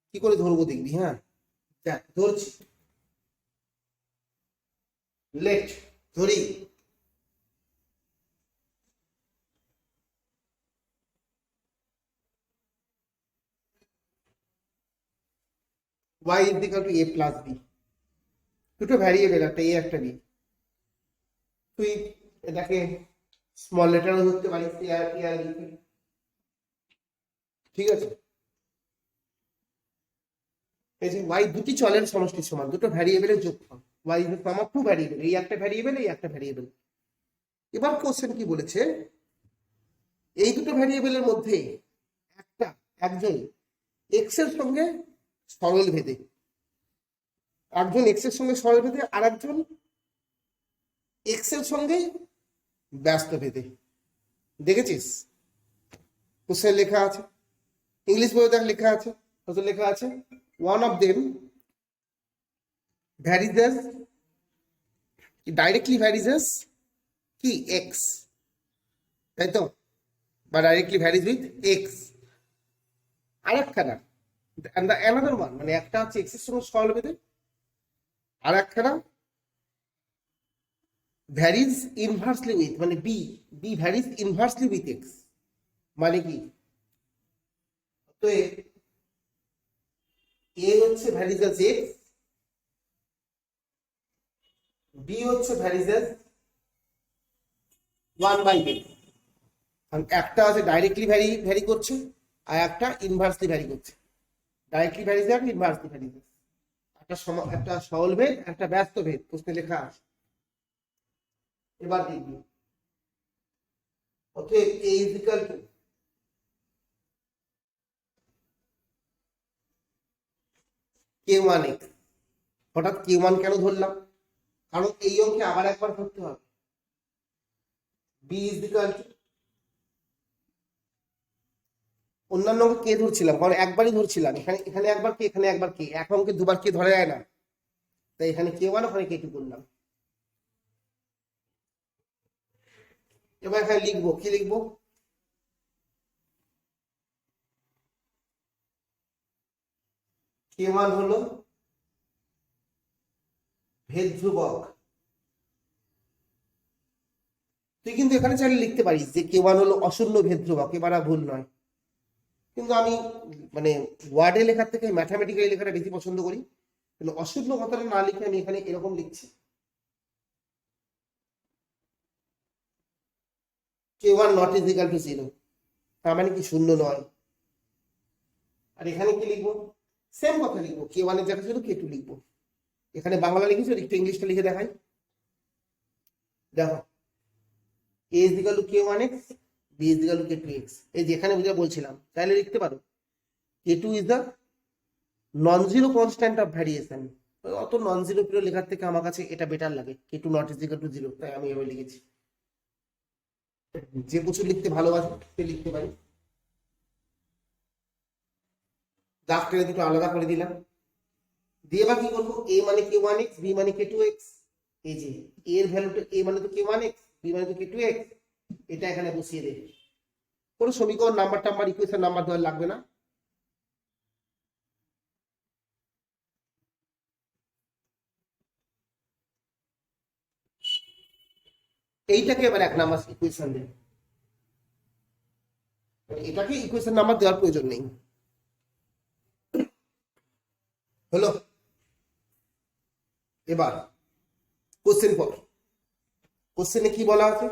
কি করে ধরবো দেখবি। হ্যাঁ দেখ ধরছি, লেট ধরি। y is equal two a plus b, দুটো ভ্যারিয়েবল, একটা a একটা b। তুই এটাকে স্মল লেটারও ধরতে পারিস, ঠিক আছে? এই যে y দুটি চলের সমষ্টির সমান, দুটো ভ্যারিয়েবলের যোগফল, y is the sum of two variable, এই একটা ভ্যারিয়েবল এই একটা ভ্যারিয়েবল। এবার কোশ্চেন কি বলেছে, এই দুটো ভ্যারিয়েবলের মধ্যে একজন এক্স এর সঙ্গে সরল ভেদে, একজন এক্স এর সঙ্গে সরল ভেদে আর একজন এক্স এর সঙ্গে ব্যস্ত ভেদে, দেখেছিস কোশ্চেন লেখা আছে, ইংলিশ বইয়ে দেখ লেখা আছে, কত লেখা আছে, one of them varies as, directly varies as কি এক্স, তাই তো, বা ডাইরেক্টলি ভ্যারিজ উইথ এক্স। আর একখানা অ্যানাদার ওয়ান, মানে একটা হচ্ছে এক্স এর সঙ্গে সরল ভেদে, আর একখানা ভ্যারিজ ইনভার্সলি উইথ, মানে B, B varies inversely with X, মানে কি, তো এ হচ্ছে ভ্যারিজেস এক্স, বি হচ্ছে ভ্যারিজেস ওয়ান বাই এক্স। একটা আছে ডাইরেক্টলি ভ্যারি করছে, আর একটা ইনভার্সলি ভ্যারি করছে। ডাইরেক্টলি ভ্যারিজ আর ইনভার্সলি ভ্যারিজ, একটা সরল ভেদ, একটা ব্যস্ত ভেদ, প্রশ্নে লেখা আছে। এবার দেখবি, অতএব a is equal to k1x। হঠাৎ k1 কেন ধরলাম, কারণ এই অঙ্কে আবার একবার ধরতে হবে। b is equal to, অন্যান্য অঙ্কে কে ধরছিলাম, কারণ একবারই ধরছিলাম, এখানে এখানে একবার কে, এখানে একবার কে, এক অঙ্কে দুবার কে ধরা যায় না, তাই এখানে k1 ওখানে k2 করলাম। এবার এখানে লিখবো, কি লিখবো, k1 হলো ভেদ ধ্রুবক। তুই কিন্তু এখানে চাইলে লিখতে পারিস যে k1 হলো অশূন্য ভেদ ধ্রুবক, এবার আর ভুল নয়। কিন্তু আমি মানে ওয়ার্ডে লেখার থেকে ম্যাথামেটিক্যালি লেখাটা বেশি পছন্দ করি, কিন্তু অশূন্য কথাটা না লিখে আমি এখানে এরকম লিখছি, k1 not is equal two 0, তার মানে কি শূন্য নয়। আর এখানে কি লিখবো, সেম কথা লিখবো, k1 এর জায়গায় শুধু k2 লিখবো। এখানে বাংলা লিখেছি, একটু ইংলিশটা লিখে দেখাই, দেখো a is equal to k1x, b is equal to k2x, এই যেখানে বুঝে বলছিলাম, তাহলে লিখতে পারো k2 is the non-zero constant of variation। অত নন জিরো পিরিয়ড লেখার থেকে আমার কাছে এটা বেটার লাগে, k2 not is equal two 0, তাই আমি এভাবে লিখেছি। যে প্রচুর লিখতে ভালোবাসে সে লিখতে পারি, দাগ টেনে দুটো আলাদা করে দিলাম, দিয়ে এবার কি করবো, a মানে k1x, b মানে k2x, এই যে a এর ভ্যালুটা, a মানে তো k1x, b মানে তো k2x, এটা এখানে বসিয়ে দেবে। কোনো সমীকরণ নাম্বার ইকুয়েশন নাম্বার দেওয়া লাগবে না। এইটাকে এবার 1 নাম্বার ইকুয়েশন দেবে, এটাকে ইকুয়েশন নাম্বার দেওয়ার প্রয়োজন নেই। হলো, এবার কোশ্চেন পর, কোশ্চেনে কি বলা আছে,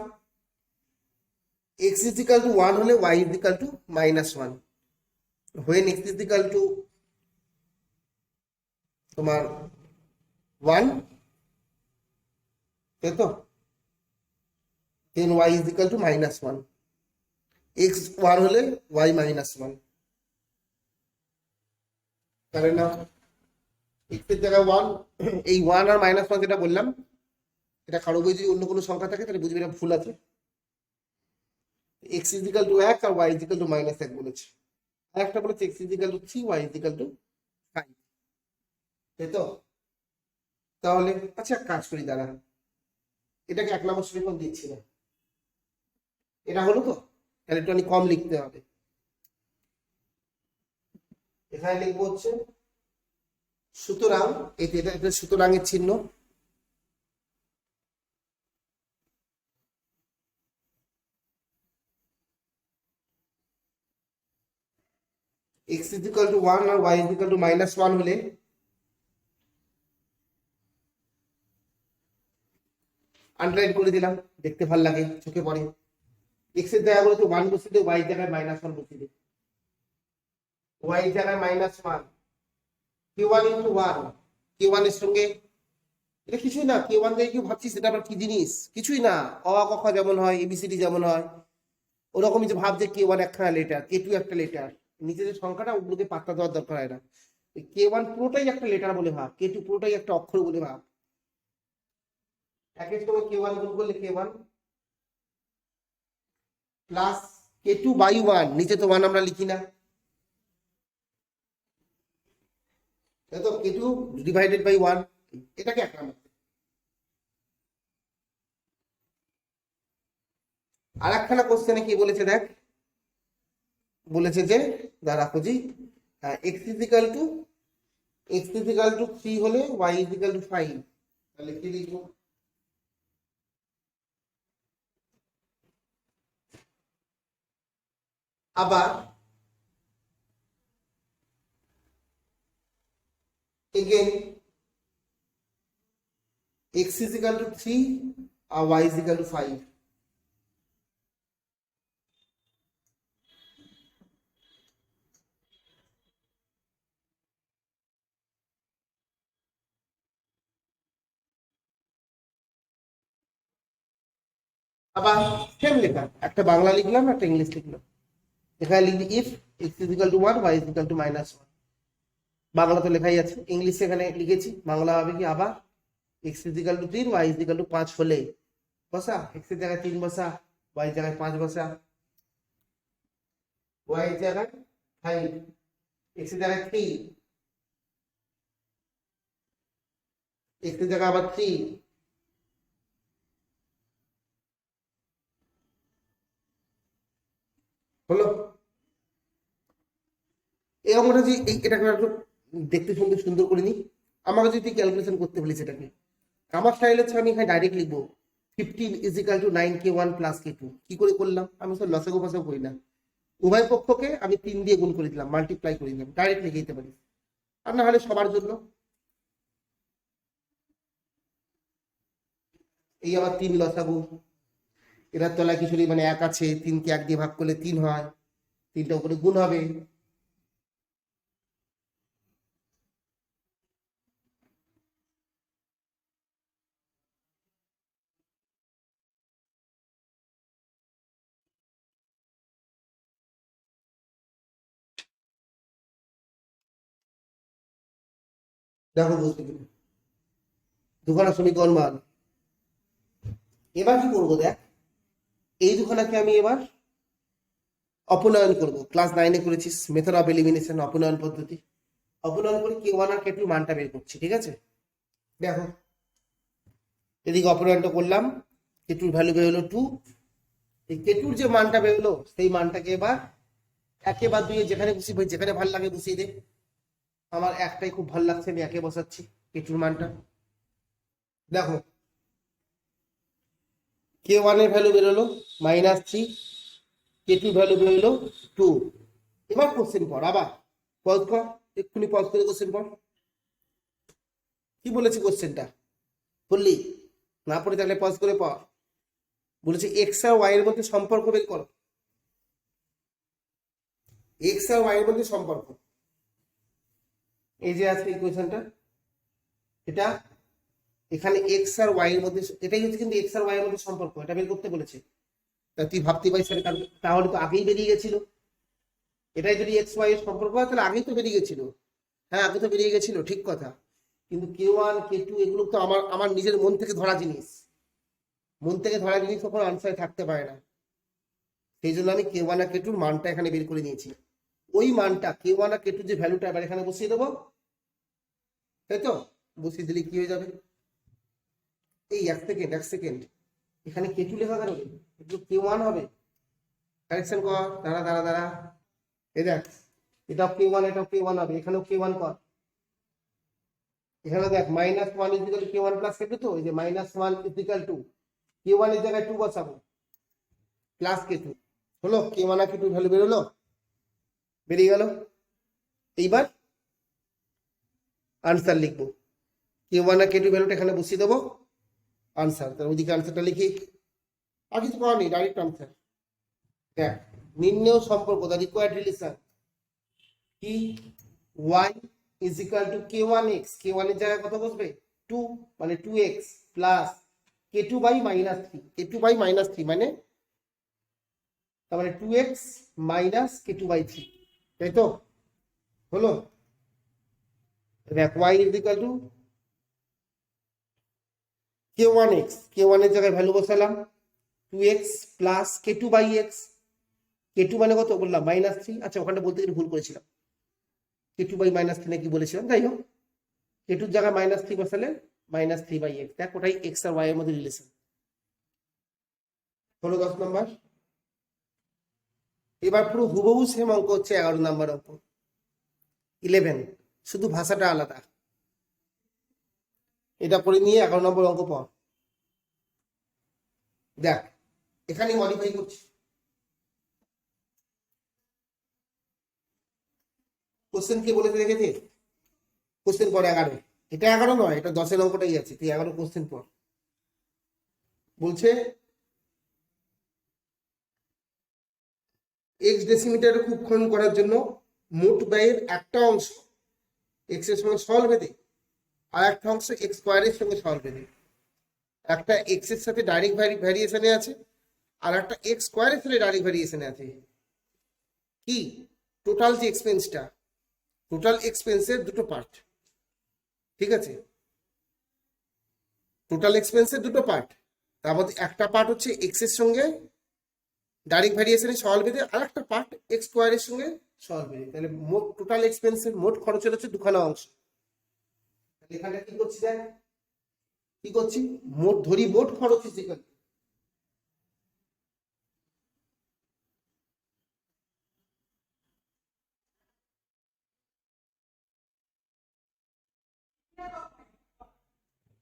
x is equal to 1 হলে y is equal to -1, when x is equal to তোমার 1, তাই তো, then y is equal to -1, x 1 হলে y -1, তাহলে না x এর জায়গায় 1, এই 1 আর -1 যেটা বললাম, এটা কারো বই যদি অন্য কোনো সংখ্যা থাকে তাহলে বুঝবি এটা ভুল আছে। x is equal to 1 R y is equal to -1 বলেছে, আর একটা বলেছে x is equal to 3, y is equal to 5, তাই তো। তাহলে আচ্ছা কাজ করি, দাঁড়া, এটাকে 1 নম্বর সমীকরণ দিচ্ছি না, এটা হলো তো, তাহলে একটু অনেক কম লিখতে হবে। এখানে লিখবো হচ্ছে সুতরাং, এটা সুতরাং এর চিহ্ন, x is equal to 1 R y is equal to -1 হলে আন্ডারলাইন করে দিলাম, দেখতে ভালো লাগে, চোখে পড়ে। x এর জায়গায় বলতে 1 বসিয়ে দে, y এর জায়গায় -1 বসিয়ে দে, y এর জায়গায় -1, q1 into 1, q1 এর সঙ্গে এটা কিছুই না, q1 দিয়ে কি ভাবছিস এটা আবার কি জিনিস, কিছুই না, অ আ ক খ যেমন হয়, এবিসিডি যেমন হয়, ওরকমই যে ভাব যে q1 একখানা লেটার, k2 একটা লেটার, নিচে যে সংখ্যাটা ওগুলোকে পাত্তা দেওয়ার দরকার হয় না, k1 পুরোটাই একটা লেটার বলে ভাব, k2 পুরোটাই একটা অক্ষর বলে ভাব, একের সঙ্গে k1 গুণ করলে k1 প্লাস k2 বাই 1, নিচে তো 1 আমরা লিখি না, তাই তো, k2 ডিভাইডেড বাই 1, এটাকে 1 নাম্বার। আর একখানা কোশ্চেনে কি বলেছে দেখ, বলেছে যে দাঁড়া খুঁজি, x ইজিক্যাল টু 3 হলে y ইজিক্যাল টু 5, তাহলে কি লিখবো? আবার again x is equal to 3 R y is equal to 5, আবার সেম লেখা, একটা বাংলা লিখলাম একটা ইংলিশ লিখলাম। এখানে লিখবি if x is equal to 1 y is equal to -1, Bangla তো লেখাই আছে, ইংলিশে এখানে লিখেছি, বাংলা হবে কি আবার x is equal to 3 y is equal to 5 হলে বসা, x এর জায়গায় 3 বসা, y এর জায়গায় 5 বসা, y এর জায়গায় 5, x এর জায়গায় 3, x এর জায়গায় আবার 3, হলো। এই অঙ্কটা যে এটাকে একটু দেখতে সুন্দর সুন্দর করে নি, আমাকে যদি ক্যালকুলেশন করতে বলিস এটাকে, আমার স্টাইল হচ্ছে আমি এখানে ডাইরেক্ট লিখবো 15 is equal two 9k1 plus k2। কি করে করলাম? আমি তো লসাগু ফসাগু করি না, উভয় পক্ষকে আমি 3 দিয়ে গুণ করে দিলাম, মাল্টিপ্লাই করে দিলাম, ডাইরেক্ট লিখে দিতে পারি। আর না হলে সবার জন্য এই আবার 3 লসাগু, এটার তলায় কিছু নেই, মানে 1 আছে, 3কে 1 দিয়ে ভাগ করলে 3 হয়, 3টা উপরে গুণ হবে। দেখো বুঝতে পেরে দুখানা সমীকরণ মান। এবার কি করবো দেখ, এই দুখানাকে আমি এবার অপনয়ন করব। ক্লাস 9-এ করেছিস মেথড অফ এলিমিনেশন, অপনয়ন পদ্ধতি। অপনয়ন করে k1 আর k2 মানটা বের করছি, ঠিক আছে? দেখো এদিকে অপনয়নটা করলাম, k2 এর ভ্যালু বেরোলো 2, এই k2 যে মানটা বেরোলো সেই মানটাকে এবার 1 বা 2 যেখানে খুশি যেখানে ভালো লাগে বসিয়ে দে। আমার একটাই খুব ভালো লাগছে, আমি 1-এ বসাচ্ছি k2 এর মানটা। দেখো k1 এর ভ্যালু বেরোলো -3, k2 ভ্যালু বেরোলো 2। এবার কোশ্চেন পড়, আবার পজ কর, এক্ষুনি পজ করে কোশ্চেন পড়। কি বলেছে কোশ্চেনটা? বললি না পড়ে থাকলে পজ করে পড়। বলেছে এক্স আর ওয়াই এর মধ্যে সম্পর্ক বের করো, এক্স আর ওয়াই এর মধ্যে সম্পর্ক। এই যে আছে ইকুয়েশনটা, এটা এখানে এক্স আর ওয়াই এর মধ্যে, এটাই হচ্ছে কিন্তু এক্স আর ওয়াই এর মধ্যে সম্পর্ক, এটা বের করতে বলেছে। তা তুই ভাবতে পারিস তাহলে তো আগেই বেরিয়ে গেছিল। এটাই যদি এক্স ওয়াই এর সম্পর্ক হয় তাহলে আগেই তো বেরিয়ে গেছিল। হ্যাঁ আগে তো বেরিয়ে গেছিল, ঠিক কথা, কিন্তু k1 k2 এগুলো তো আমার আমার নিজের মন থেকে ধরা জিনিস, মন থেকে ধরা জিনিস তখন আনসারে থাকতে পারে না। সেই জন্য আমি k1 আর k2 মানটা এখানে বের করে নিয়েছি। ওই মানটা k1 আর k2 যে ভ্যালুটা এবার এখানে বসিয়ে দেবো, তাই তো? বসিয়ে দিলে কি হয়ে যাবে, এই 1 সেকেন্ড এখানে k2 লেখা কেন, একটু k1 হবে। কারেকশন কর, দাঁড়া দাঁড়া দাঁড়া, এই দেখ এটাও k1 এটাও k1 হবে, এখানেও k1 কর। এখানে দেখ -1 is equal two k1 plus k2, তো এই যে -1 ইজিক্যাল টু k1 এর জায়গায় 2 বসাবো প্লাস k2, হলো k1 আর k2 ভ্যালু বেরোলো, বেরিয়ে গেল। এইবার আনসার লিখবো, k1 আর k2 ভ্যালুটা এখানে বসিয়ে দেবো, আনসার। তার ওইদিকে আনসারটা লিখি, আর কিছু করার নেই, ডাইরেক্ট আনসার। দেখ নির্ণেয় সম্পর্ক, দ্য রিকোয়ার্ড রিলেশন কি, y is equal two k1x, k1 এর জায়গায় কত বসবে 2, মানে 2x plus k2 by -3, k2 by -3 মানে তার মানে 2x মাইনাস k2 বাই 3, তাই তো? হলো। দেখ y is equal two k1x, k1 এর জায়গায় ভ্যালু বসালাম 2x প্লাস k2/x, k2 মানে কত বললাম -3। আচ্ছা ওখানটা বলতে গিয়ে ভুল করেছিলাম, k2/-3 নাকি বলেছিলাম, যাই হোক k2 এর জায়গায় -3 বসালে -3/x। দেখ ওটাই x আর y এর মধ্যে রিলেশন হলো 10 নম্বর। এবার পুরো হুবহু সেম অঙ্ক হচ্ছে 11 নম্বর অঙ্ক 11, শুধু ভাষাটা আলাদা। এটা করে নিয়ে 11 নম্বর অঙ্ক পাও। দেখ এখানে মডিফাই করছি, কোশ্চেন কে বলে রেখেছে, কোশ্চেন পর 11, এটা 11 নয়, এটা 10-এর অঙ্কটাই আছে, তুই 11 কোশ্চেন পর। বলছে এক্স ডেসিমিটারে কূপ খনন করার জন্য মোট ব্যয়ের একটা অংশ এক্স এর সঙ্গে সরল বেঁধে আর একটা অংশ এক্স স্কোয়ারের সঙ্গে সরল বেঁধে, একটা এক্স এর সাথে ডাইরেক্ট ভ্যারিয়েশনে আছে আর একটা এক্স স্কোয়ারের সাথে ডাইরেক্ট ভ্যারিয়েশনে আছে। কি টোটাল যে এক্সপেন্সটা, টোটাল এক্সপেন্সের দুটো পার্ট, ঠিক আছে, টোটাল এক্সপেন্সের দুটো পার্ট, তার মধ্যে একটা পার্ট হচ্ছে এক্স এর সঙ্গে ডাইরেক্ট ভ্যারিয়েশনে সরল বেঁধে আর একটা পার্ট এক্স স্কোয়ারের সঙ্গে সরল বেঁধে। তাহলে মোট টোটাল এক্সপেন্সের মোট খরচের হচ্ছে দুখানা অংশ। এখানে কি করছি দেখ, কি করছি, মোট ধরি মোট খরচ ইজিক্যাল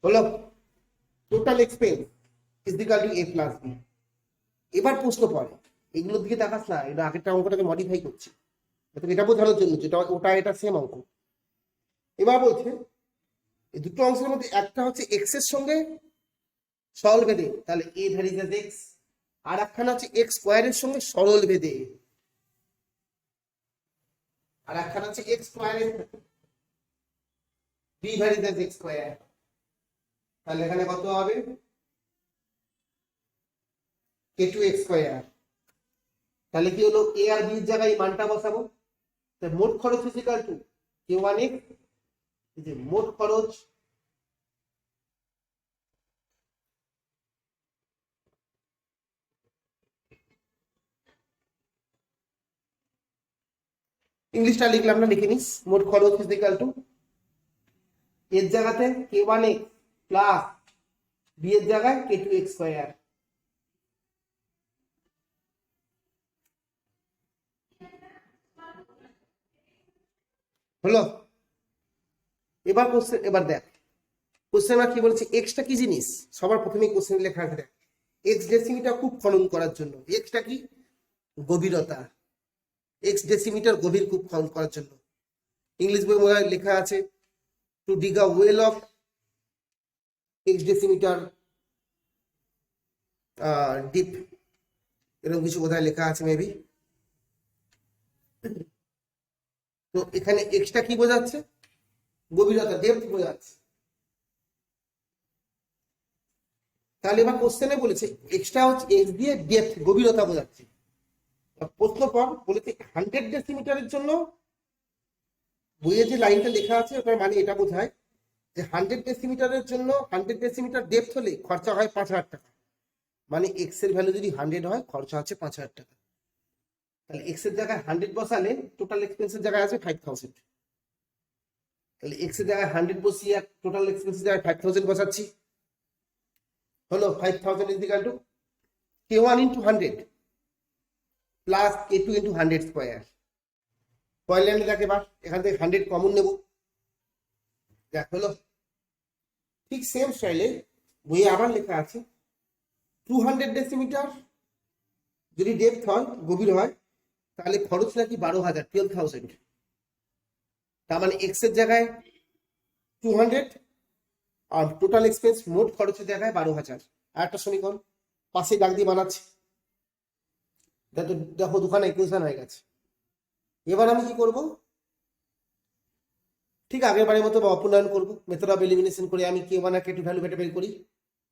হলো total expense is equal to a plus b। এবার প্রশ্ন পড়ে, এগুলোর দিকে দেখাস না, এটা আগেরটা অঙ্কটাকে মডিফাই করছি এটা বোঝানোর জন্য, যেটা ওটা এটা সেম অঙ্ক। এবার বলছে এই দুটো অংশের মধ্যে একটা হচ্ছে এক্স এর সঙ্গে সরল বেঁধে, তাহলে a ভ্যারিজ এজ এক্স, আর একখানা হচ্ছে এক্স স্কোয়ারের সঙ্গে সরল বেঁধে, আর একখানা হচ্ছে এক্স স্কোয়ারের b varies as X square. তাহলে এখানে কত হবে k2x স্কয়ার। তাহলে কি হলো, a আর b এর জায়গায় মানটা বসাবো, তাহলে মোট খরচ ইকুয়াল টু k1x, এই যে মোট খরচ ইংলিশটা লিখলাম না, লিখে নিস, মোট খরচ ইকুয়াল টু এর জায়গাতে k1x প্লাস b এর জায়গায় k2x স্কয়ার। হলো, এবার কোশ্চেন, এবার দেখ কোশ্চেন কি বলছে, এক্সটা কি জিনিস, সবার প্রথমে কোশ্চেন লেখা আছে দেখ, এক্স ডেসিমিটার কূপ খনন করার জন্য, এক্সটা কি গভীরতা, এক্স ডেসিমিটার গভীর কূপ খনন করার জন্য। ইংলিশ বই মনে লেখা আছে two ডিগ a well of x decimetre deep, এরকম কিছু কোথায় লেখা আছে মেবি। তো এখানে এক্সটা কি বোঝাচ্ছে, গভীরতা, ডেপথ বোঝাচ্ছে। তাহলে এবার কোশ্চেনে বলেছে এক্সটা হচ্ছে এক্স দিয়ে ডেপথ গভীরতা বোঝাচ্ছে। প্রশ্ন পর বলেছে 100 ডেসিমিটারের জন্য, বইয়ে যে লাইনটা লেখা আছে ওটার মানে এটা বোঝায় যে 100 ডেসিমিটারের জন্য 100 ডেসিমিটার ডেপথ হলে খরচা হয় 5000 টাকা, মানে এক্স এর ভ্যালু যদি 100 হয় খরচা হচ্ছে 5000 টাকা। তাহলে এক্স এর জায়গায় 100 বসালে টোটাল এক্সপেন্সের জায়গায় আছে 5000। তাহলে এক্স এর জায়গায় 100 বসিয়ে আর টোটাল এক্সপেন্সের জায়গায় 5000 বসাচ্ছি, হলো 5000 is equal two k1 into 100 plus k2 into 100 square. Point লাইনে দেখ, এবার এখান থেকে 100 কমন নেব, দেখ হলো। ঠিক সেম স্টাইলে বইয়ে আবার লেখা আছে 200 ডেসিমিটার যদি ডেপথ হয়, গভীর হয়, তাহলে খরচ নাকি 12000, 12000। তার মানে এক্স এর জায়গায় 200 আর টোটাল এক্সপেন্স মোট খরচের জায়গায় 12000। আর একটা সমীকরণ পাশে দাগ দিয়ে বানাচ্ছি, দেখো দুখানা ইকুয়েশন হয়ে গেছে। এবার আমি কি করব, ঠিক আগের বারের মতো অপূর্ণায়ন করবো, মেথড অফ এলিমিনেশন করে আমি k1 আর k2 ভ্যালুটা বের করি,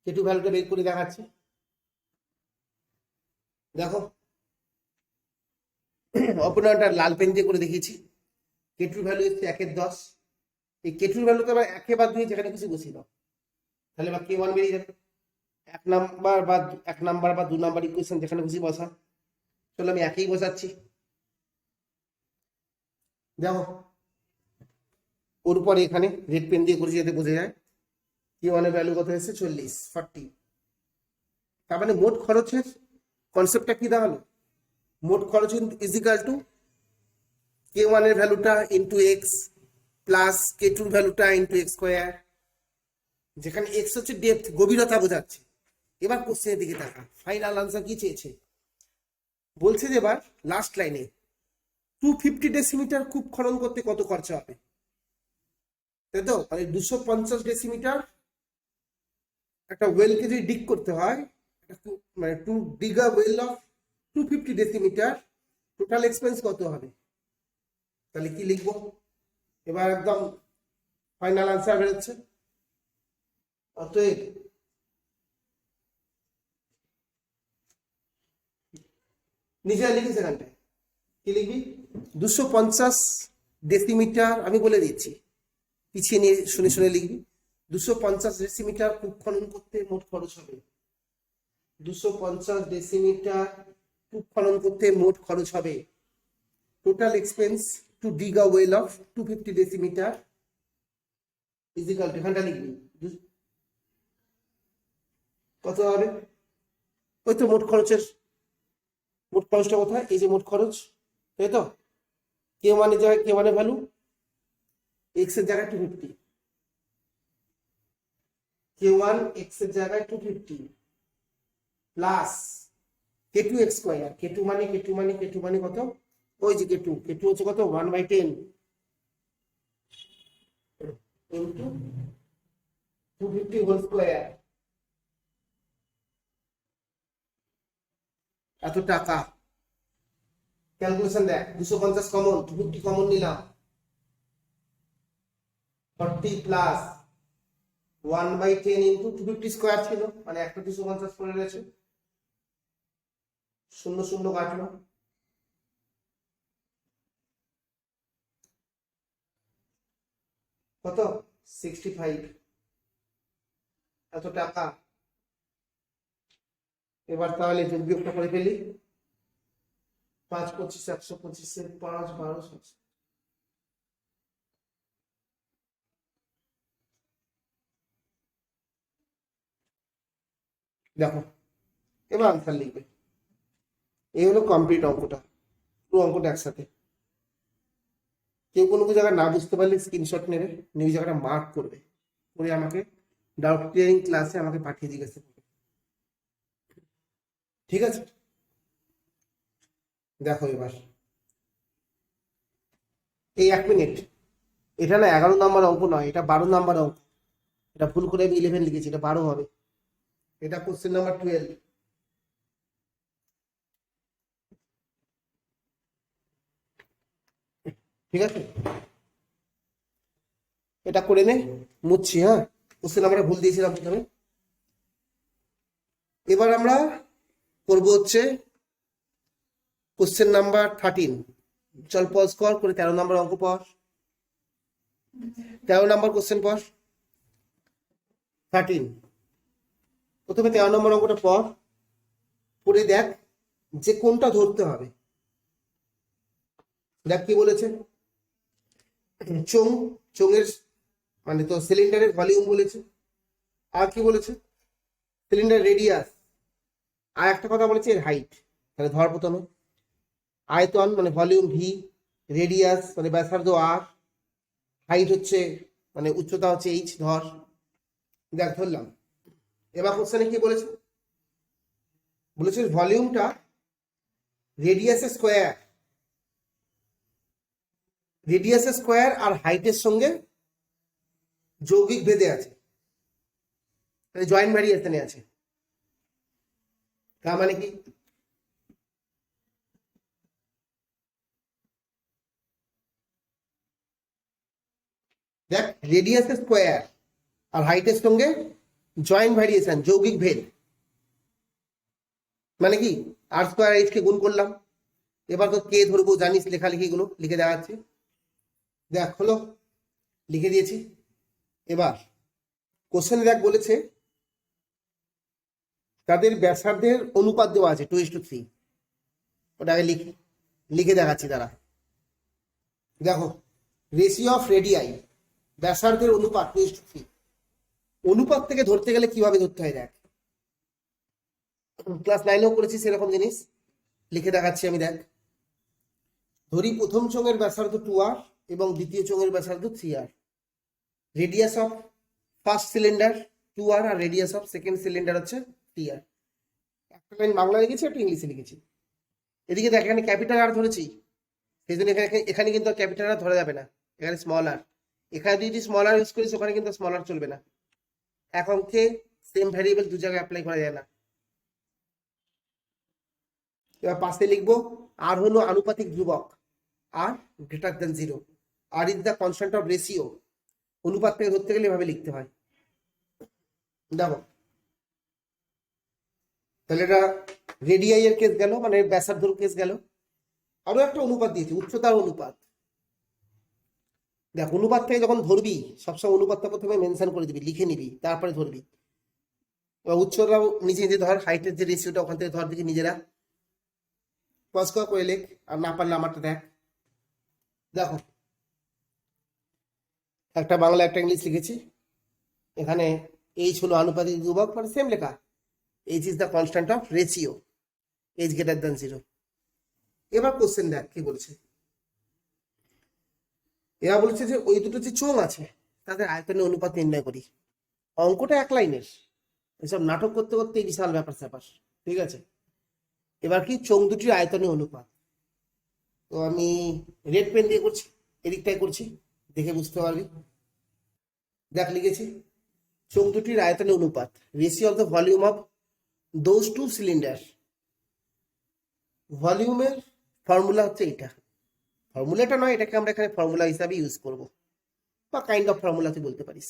k2 ভ্যালুটা বের করে দেখাচ্ছি। দেখো অপূর্ণায়নটা লাল পেন দিয়ে করে দেখিয়েছি। k2 ভ্যালু এসছে 1/10, এই k2 ভ্যালুতে আবার 1/2 যেখানে খুশি বসিয়ে দাও, তাহলে বা k1 বেরিয়ে যাবে। 1 নাম্বার বা 2 নাম্বার ইকুয়েশন যেখানে খুশি বসা। চলো আমি একই বসাচ্ছি। দেখো ওর উপরে এখানে রেড পেন দিয়ে করেছি যাতে বোঝা যায় k1 এর ভ্যালু কত হয়েছে 40। তার মানে মোট খরচের কনসেপ্টটা কি দাঁড়ালো? মোট খরচ ইজ ইকাল টু k1 এর ভ্যালুটা ইন্টু এক্স প্লাস k2 এর ভ্যালুটা ইন্টু এক্স স্কোয়ার, যেখানে এক্স হচ্ছে ডেপথ, গভীরতা বোঝাচ্ছে। এবার কোশ্চেনের দিকে তাকা, ফাইনাল আনসার কি চেয়েছে? বলছে যে এবার লাস্ট লাইনে 250 ডেসিমিটার কূপ খনন করতে কত খরচা হবে, তাই তো? মানে 250 ডেসিমিটার একটা ওয়েলকে যদি ডিগ করতে হয়, মানে two ডিগ a well of 250 decimetre, total expense কত হবে? তাহলে কি লিখবো? এবার একদম ফাইনাল আনসার বেরোচ্ছে। অতএব নিজে লিখি, সেখানটায় কি লিখবি? 250 ডেসিমিটার, আমি বলে দিচ্ছি, পিছিয়ে নিয়ে শুনে শুনে লিখবি। 250 ডেসিমিটার কূপ খনন করতে মোট খরচ হবে। 250 ডেসিমিটার কূপ খনন করতে মোট খরচ হবে। Total expense two ডিগ a well of 250 decimetre is equal two, এখানটা লিখবি কত হবে? ওই তো মোট খরচের, মোট খরচটা কোথায়? এই যে মোট খরচ, তাই তো? k1 এর জায়গায় k1 এর ভ্যালু, x এর জায়গায় 250, k1 x এর জায়গায় 250 plus k2 x square, k2 মানে কত? ওই যে k2 হচ্ছে কত? 1/10 ইনটু 250 হোল স্কয়ার, এত টাকা। ক্যালকুলেশন দেখ, 250 কমন, 250 কমন নিলাম, 40 প্লাস 1/10 ইনটু 250 স্কয়ার ছিল, মানে একটা 250 করে রয়েছে, শূন্য শূন্য কাটলো, কত? 65, এত টাকা। এবার তাহলে যোগ বিয়োগটা করে ফেলি, 5 25 125 এর 5 1200। দেখো এবার আনসার লিখবে। এই হলো কমপ্লিট অঙ্কটা, পুরো অঙ্কটা একসাথে। কেউ কোনো জায়গায় না বুঝতে পারলে স্ক্রিনশট নেবে, নিয়ে জায়গাটা মার্ক করবে, করে আমাকে ডাউট ক্লিয়ারিং ক্লাসে আমাকে পাঠিয়ে জিজ্ঞাসা করবে, ঠিক আছে? দেখো এবার এই 1 মিনিট, এটা না 11 নাম্বার অঙ্ক নয়, এটা 12 নাম্বার অঙ্ক। এটা ভুল করে আমি 11 লিখেছি, এটা 12 হবে। এটা কোশ্চেন নাম্বার 12, ঠিক আছে? এটা করে নে, মুছছি। হ্যাঁ, কোশ্চেন নাম্বারটা ভুল দিয়েছিলাম প্রথমে। এবার আমরা করব হচ্ছে কোশ্চেন নাম্বার 13। চল পজ কর, করে 13 নাম্বার অঙ্ক পড়। 13 নাম্বার কোশ্চেন পড়, 13। প্রথমে 13 নম্বর অঙ্কটা পড়, পড়ে দেখ যে কোনটা ধরতে হবে। দেখ কি বলেছে, চোঙের মানে তো সিলিন্ডারের ভলিউম বলেছে, আর কি বলেছে? সিলিন্ডার রেডিয়াস, আর একটা কথা বলেছে এর হাইট। তাহলে ধর প্রথমে আয়তন মানে ভলিউম ভি, রেডিয়াস মানে ব্যাসার্ধ আর, হাইট হচ্ছে মানে উচ্চতা হচ্ছে এইচ, ধর। দেখ ধরলাম। এবার কোশ্চেনে কি বলেছে? বলেছে ভলিউমটা রেডিয়াসের স্কোয়ার আর হাইটের সঙ্গে যৌগিক ভেদে আছে, মানে জয়েন্ট ভ্যারিয়েশনে আছে। তার মানে কি? দেখ রেডিয়াসের স্কোয়ার আর হাইটের সঙ্গে জয়েন্ট ভ্যারিয়েশন, যৌগিক ভেদ, মানে কি? আর স্কোয়ার এইচ কে গুণ করলাম। এবার তো কে ধরবো জানিস, লেখালেখি গুলো লিখে দেওয়া আছে। দেখ হলো, লিখে দিয়েছি। এবার কোশ্চেন দেখ বলেছে তাদের ব্যাসার্ধের অনুপাত দেওয়া আছে 2:3। ওটা আগে লিখে দেখাচ্ছি তারা। দেখো, রেশিও অফ রেডিয়াই, ব্যাসার্ধের অনুপাত 2:3। অনুপাত থেকে ধরতে গেলে কিভাবে ধরতে হয় দেখ, ক্লাস 9এও করেছি সেরকম জিনিস, লিখে দেখাচ্ছি আমি। দেখ, ধরি প্রথম চোঙের ব্যাসার্ধ 2r এবং দ্বিতীয় চোঙের ব্যাসার্ধ 3r। Radius of first cylinder 2r আর রেডিয়াস অফ সেকেন্ড সিলিন্ডার হচ্ছে 3r। একটা লাইন বাংলা লিখেছি, একটা ইংলিশে লিখেছি। এদিকে দেখ, এখানে ক্যাপিটাল আর ধরেছি, সেই জন্য এখানে কিন্তু ক্যাপিটাল আর ধরা যাবে না, এখানে স্মল আর। এখানে যদি স্মল আর ইউজ করিস, ওখানে কিন্তু স্মল আর চলবে না। এক অঙ্কে সেম ভ্যারিয়েবল দু জায়গায় অ্যাপ্লাই করা যায় না। এবার পাশে লিখবো আর হলো আনুপাতিক ধ্রুবক, R greater than 0। R is the constant of ratio. অনুপাত থেকে ধরতে গেলে এভাবে লিখতে হয়। দেখো, তাহলে এটা রেডিয়াই এর কেস গেল, মানে ব্যাসার্ধর কেস গেল। আরো একটা অনুপাত দিয়েছি, উচ্চতার অনুপাত। দেখ, অনুপাত থেকে যখন ধরবি সবসময় অনুপাতটা প্রথমে মেনশন করে দিবি, লিখে নিবি, তারপরে ধরবি। এবার উচ্চতাও নিজে নিজে ধর, হাইটের যে রেশিওটা ওখান থেকে ধর, দিকে নিজেরা পজ করে লেখ, আর না পারলে আমারটা দেখ। দেখো, একটা বাংলা একটা ইংলিশ লিখেছি। এখানে এইচ হলো আনুপাতিক ধ্রুবক, মানে সেম লেখা, H is the constant of ratio, H greater than 0। এবার কোশ্চেন দেখ কি বলছে। এবার বলছে যে ওই দুটো যে চোঙ আছে তাদের আয়তনের অনুপাত নির্ণয় করি। অঙ্কটা এক লাইনের, এসব নাটক করতে করতে বিশাল ব্যাপার স্যাপার, ঠিক আছে। এবার কি, চোঙ দুটির আয়তনের অনুপাত। তো আমি রেড পেন দিয়ে করছি, এদিকটাই করছি, দেখে বুঝতে পারবি। দেখ, লিখেছি চোঙ দুটির আয়তনের অনুপাত, ratio of the volume of those two cylinder. ভলিউমের ফর্মুলা হচ্ছে এটা, ফর্মুলাটা নয়, এটাকে আমরা এখানে ফর্মুলা হিসাবে ইউজ করব, বা কাইন্ড অফ ফর্মুলা তুই বলতে পারিস।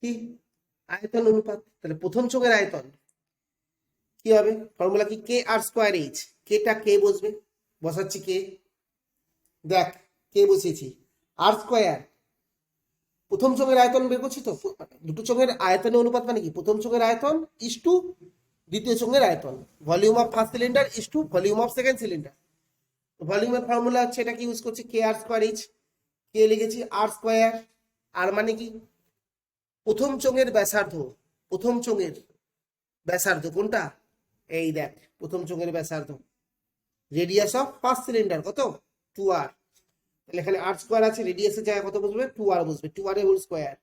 কি, আয়তন অনুপাত। তাহলে প্রথম চোঙের আয়তন কি হবে, ফর্মুলা কি, কে আর স্কোয়ার এইচ। কেটা কে বসবে, বসাচ্ছি কে। দেখ, কে বসিয়েছি, আর স্কোয়ার। প্রথম চোঙের আয়তন বের করছি তো, দুটো চোঙের আয়তনের অনুপাত মানে কি, প্রথম চোঙের আয়তন ইস টু দ্বিতীয় চোঙের আয়তন, volume of first cylinder is to volume of second cylinder. ভলিউমের ফর্মুলা হচ্ছে, এটা কি ইউজ করছি, কে আর স্কোয়ার এইচ। কে লিখেছি আর স্কোয়ার, আর মানে কি প্রথম চোঙের ব্যাসার্ধ। প্রথম চোঙের ব্যাসার্ধ কোনটা, এই দেখ, প্রথম চোঙের ব্যাসার্ধ। রেডিয়াস অফ ফার্স্ট সিলিন্ডার কত, 2r। তাহলে এখানে আর স্কোয়ার আছে, রেডিয়াসের জায়গায় কত বসবে, 2r বসবে, 2r এর হোল স্কোয়ার।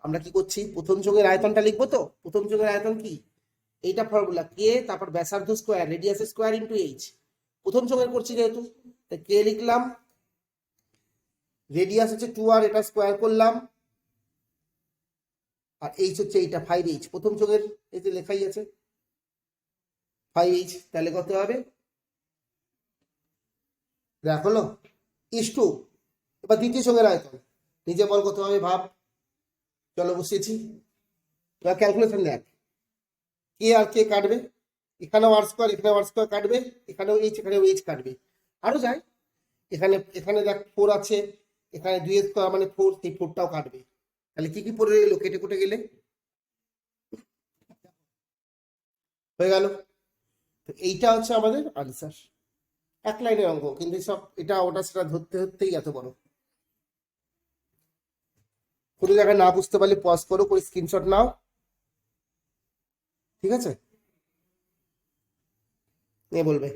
আমরা কি করছি, প্রথম চোঙের আয়তনটা লিখবো। তো প্রথম চোঙের আয়তন কি, এইটা ফর্মুলা, কে তারপর ব্যাসার্ধ square, radius square into H. প্রথম চোঙের করছি যেহেতু, তাই কে লিখলাম, রেডিয়াস হচ্ছে 2r, এটা স্কোয়ার করলাম, আর এইচ হচ্ছে এইটা 5h। প্রথম চোঙের এই যে লেখাই আছে 5h, তাহলে কত হবে, দেখ হলো ইস টু। এবার দ্বিতীয় চোঙের আয়তন নিজে বল কত হবে, ভাব। চলো বসিয়েছি, এবার ক্যালকুলেশন দেখ, কে আর কে কাটবে, এখানেও আর স্কোয়ার, এখানেও আর স্কোয়ার কাটবে, এখানেও এইচ কাটবে, আরো যায়। এখানে এখানে দেখ 4 আছে, এখানে 2 স্কোয়ার মানে 4, সেই 4টাও কাটবে। তাহলে কি কি পড়ে গেলো, কেটে কুটে গেলে হয়ে গেল। তো এইটা হচ্ছে আমাদের আনসার, এক লাইনের অঙ্ক, কিন্তু সব এটা ওটা সেটা ধরতে ধরতেই এত বড়। কোনো জায়গায় না বুঝতে পারলে পজ করো, করে স্ক্রিনশট নাও, ঠিক আছে, নিয়ে বলবে।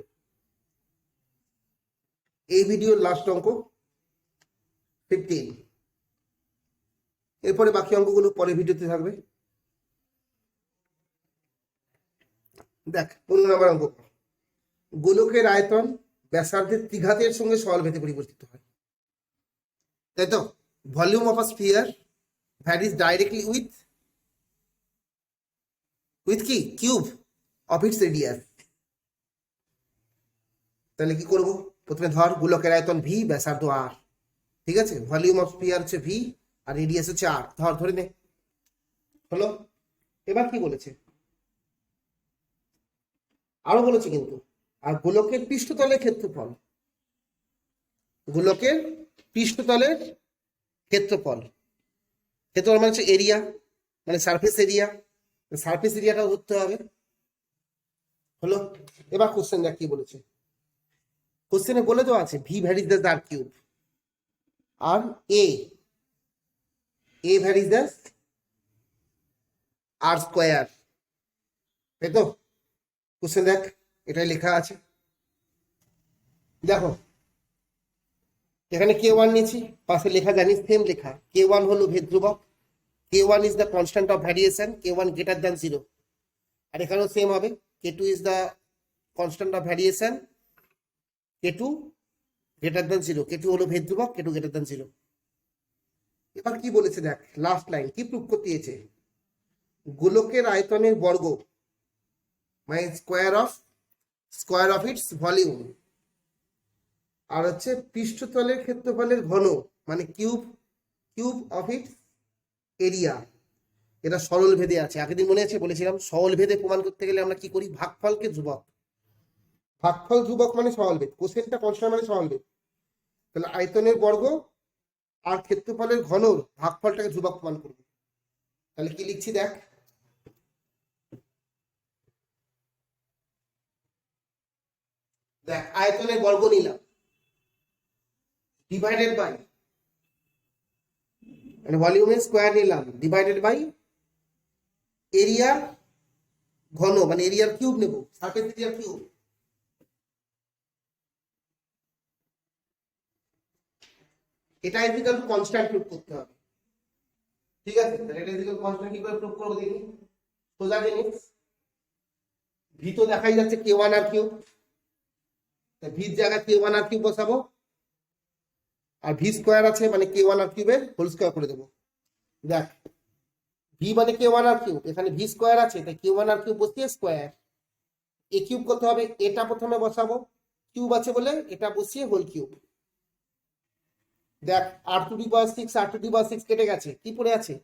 এই ভিডিওর লাস্ট অঙ্ক 15, এরপরে বাকি অঙ্কগুলো পরে ভিডিওতে থাকবে। দেখ, 15 নম্বর অঙ্ক, গোলকের আয়তন ব্যাসার্ধের ত্রিঘাতের সঙ্গে সরলভেদে পরিবর্তিত হয়, তাই তো। Volume of a sphere varies directly with কি, কিউব অফ ইটস রেডিয়াস। তাহলে কি করব, প্রথমে ধর গোলকের আয়তন ভি, ব্যাসার্ধ আর, ঠিক আছে। ভলিউম অফ স্ফিয়ার হচ্ছে ভি, আর রেডিয়াস হচ্ছে আর, ধরে নে, হলো। এবার কি বলেছে, আরো বলেছে কিন্তু, আর গোলকের পৃষ্ঠতলের ক্ষেত্রফল, গোলকের পৃষ্ঠতলের ক্ষেত্রফল ক্ষেত্রফল মানে হচ্ছে এরিয়া, মানে সারফেস এরিয়া, সারফেস এরিয়াটাও ধরতে হবে। হলো, এবার কোশ্চেন দেখ কি বলেছে। কোশ্চেনে বলে তো আছে V varies the R cube, আর A varies the R square, তাই তো? কোশ্চেন দেখ, এটাই লেখা আছে। দেখো এখানে কে ওয়ান নিয়েছি, পাশে লেখা জানিস সেম লেখা, কে ওয়ান হলো ভেদ ধ্রুবক, K one is the constant of variation, K one greater than zero. আর এখানেও সেম হবে, K two is the constant of variation, K two greater than zero, K two হলো ভেদ ধ্রুবক, K two greater than zero. এবার কি বলেছে দেখ, লাস্ট লাইন কি প্রুফ করতে দিয়েছে, গোলকের আয়তনের বর্গ মানে স্কোয়ার অফ ইটস ভলিউম, আর হচ্ছে পৃষ্ঠতলের ক্ষেত্রফলের ঘন মানে কিউব অফ ইটস এরিয়া। এটা সরল ভেদে আছে, আগের দিন মনে আছে বলেছিলাম সরল ভেদে প্রমাণ করতে গেলে আমরা কি করি, ভাগফলকে ধ্রুবক, ভাগফল ধ্রুবক মানে সরল ভেদ, কোসেনটা কনস্ট্যান্ট মানে সরল ভেদ। তাহলে আয়তনের বর্গ আর ক্ষেত্রফলের ঘনর ভাগফলটাকে ধ্রুবক প্রমাণ করবো। তাহলে কি লিখছি দেখ, দেখ আয়তনের বর্গ নিলাম ডিভাইডেড বাই, মানে ভলিউমের স্কোয়ার নিলাম ডিভাইডেড বাই এরিয়ার ঘন মানে এরিয়ার কিউব নেব, সারফেস এরিয়ার কিউব। এটা ইজিক্যাল টু কনস্ট্যান্ট প্রুফ করতে হবে, ঠিক আছে? তাহলে এটা ইজিক্যাল কনস্ট্যান্ট কি করে প্রুফ করবো দেখি, সোজা জিনিস, ভি তো দেখাই যাচ্ছে কে ওয়ান আর কিউব, ভির জায়গায় কে ওয়ান আর কিউব বসাবো, আর ভি স্কোয়ার আছে মানে কে ওয়ান আর কিউবের হোল স্কোয়ার করে দেবো। দেখ ভি মানে কে ওয়ান আর কিউব, এখানে ভি স্কোয়ার আছে তাই কে ওয়ান আর কিউব বসিয়ে স্কোয়ার, এ কিউব করতে হবে, এটা প্রথমে বসাবো, কিউব আছে বলে এটা বসিয়ে হোল কিউব। দেখ r to the power six, r to the power six কেটে গেছে, কি পড়ে আছে,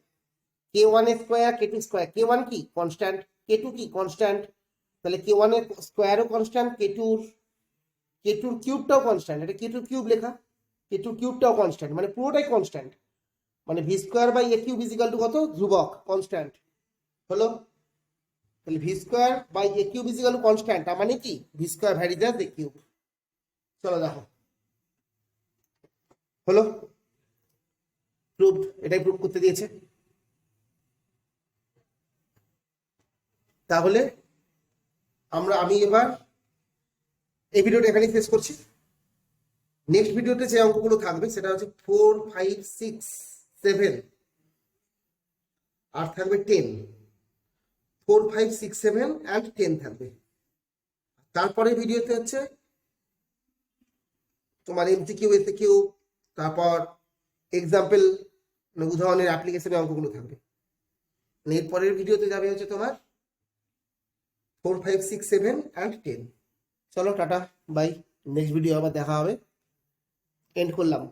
কে ওয়ান এর square, K two square, K one কি কনস্ট্যান্ট, কে টু কি কনস্ট্যান্ট, তাহলে কে ওয়ান এর স্কোয়ারও কনস্ট্যান্ট, কে টুর কিউবটাও কনস্ট্যান্ট, এটা কে টুর কিউব লেখা, কে টুর কিউবটাও কনস্ট্যান্ট মানে পুরোটাই কনস্ট্যান্ট, মানে V square by A cube is equal to কত, ধ্রুবক কনস্ট্যান্ট। হলো, তাহলে V square by A cube is equal to constant, তার মানে কি V square vary the A cube. চলো দেখো হলো, প্রুফ, এটাই প্রুফ করতে দিয়েছে। তাহলে আমি এবার এই ভিডিওটা এখানেই শেষ করছি। নেক্সট ভিডিওতে যে অঙ্কগুলো থাকবে সেটা হচ্ছে 4, 5, 6, 7 আর থাকবে 10, 4, 5, 6, 7 অ্যান্ড 10 থাকবে। তারপরে ভিডিওতে হচ্ছে তোমার এমসিকিউ, এসিকিউ, তারপর এক্সাম্পল মানে উদাহরণের অ্যাপ্লিকেশনের অঙ্কগুলো থাকবে। এরপরের ভিডিওতে যাবে হচ্ছে তোমার 4, 5, 6, 7 অ্যান্ড 10। চলো টাটা বাই, নেক্সট ভিডিও আবার দেখা হবে, এন্ড করলাম।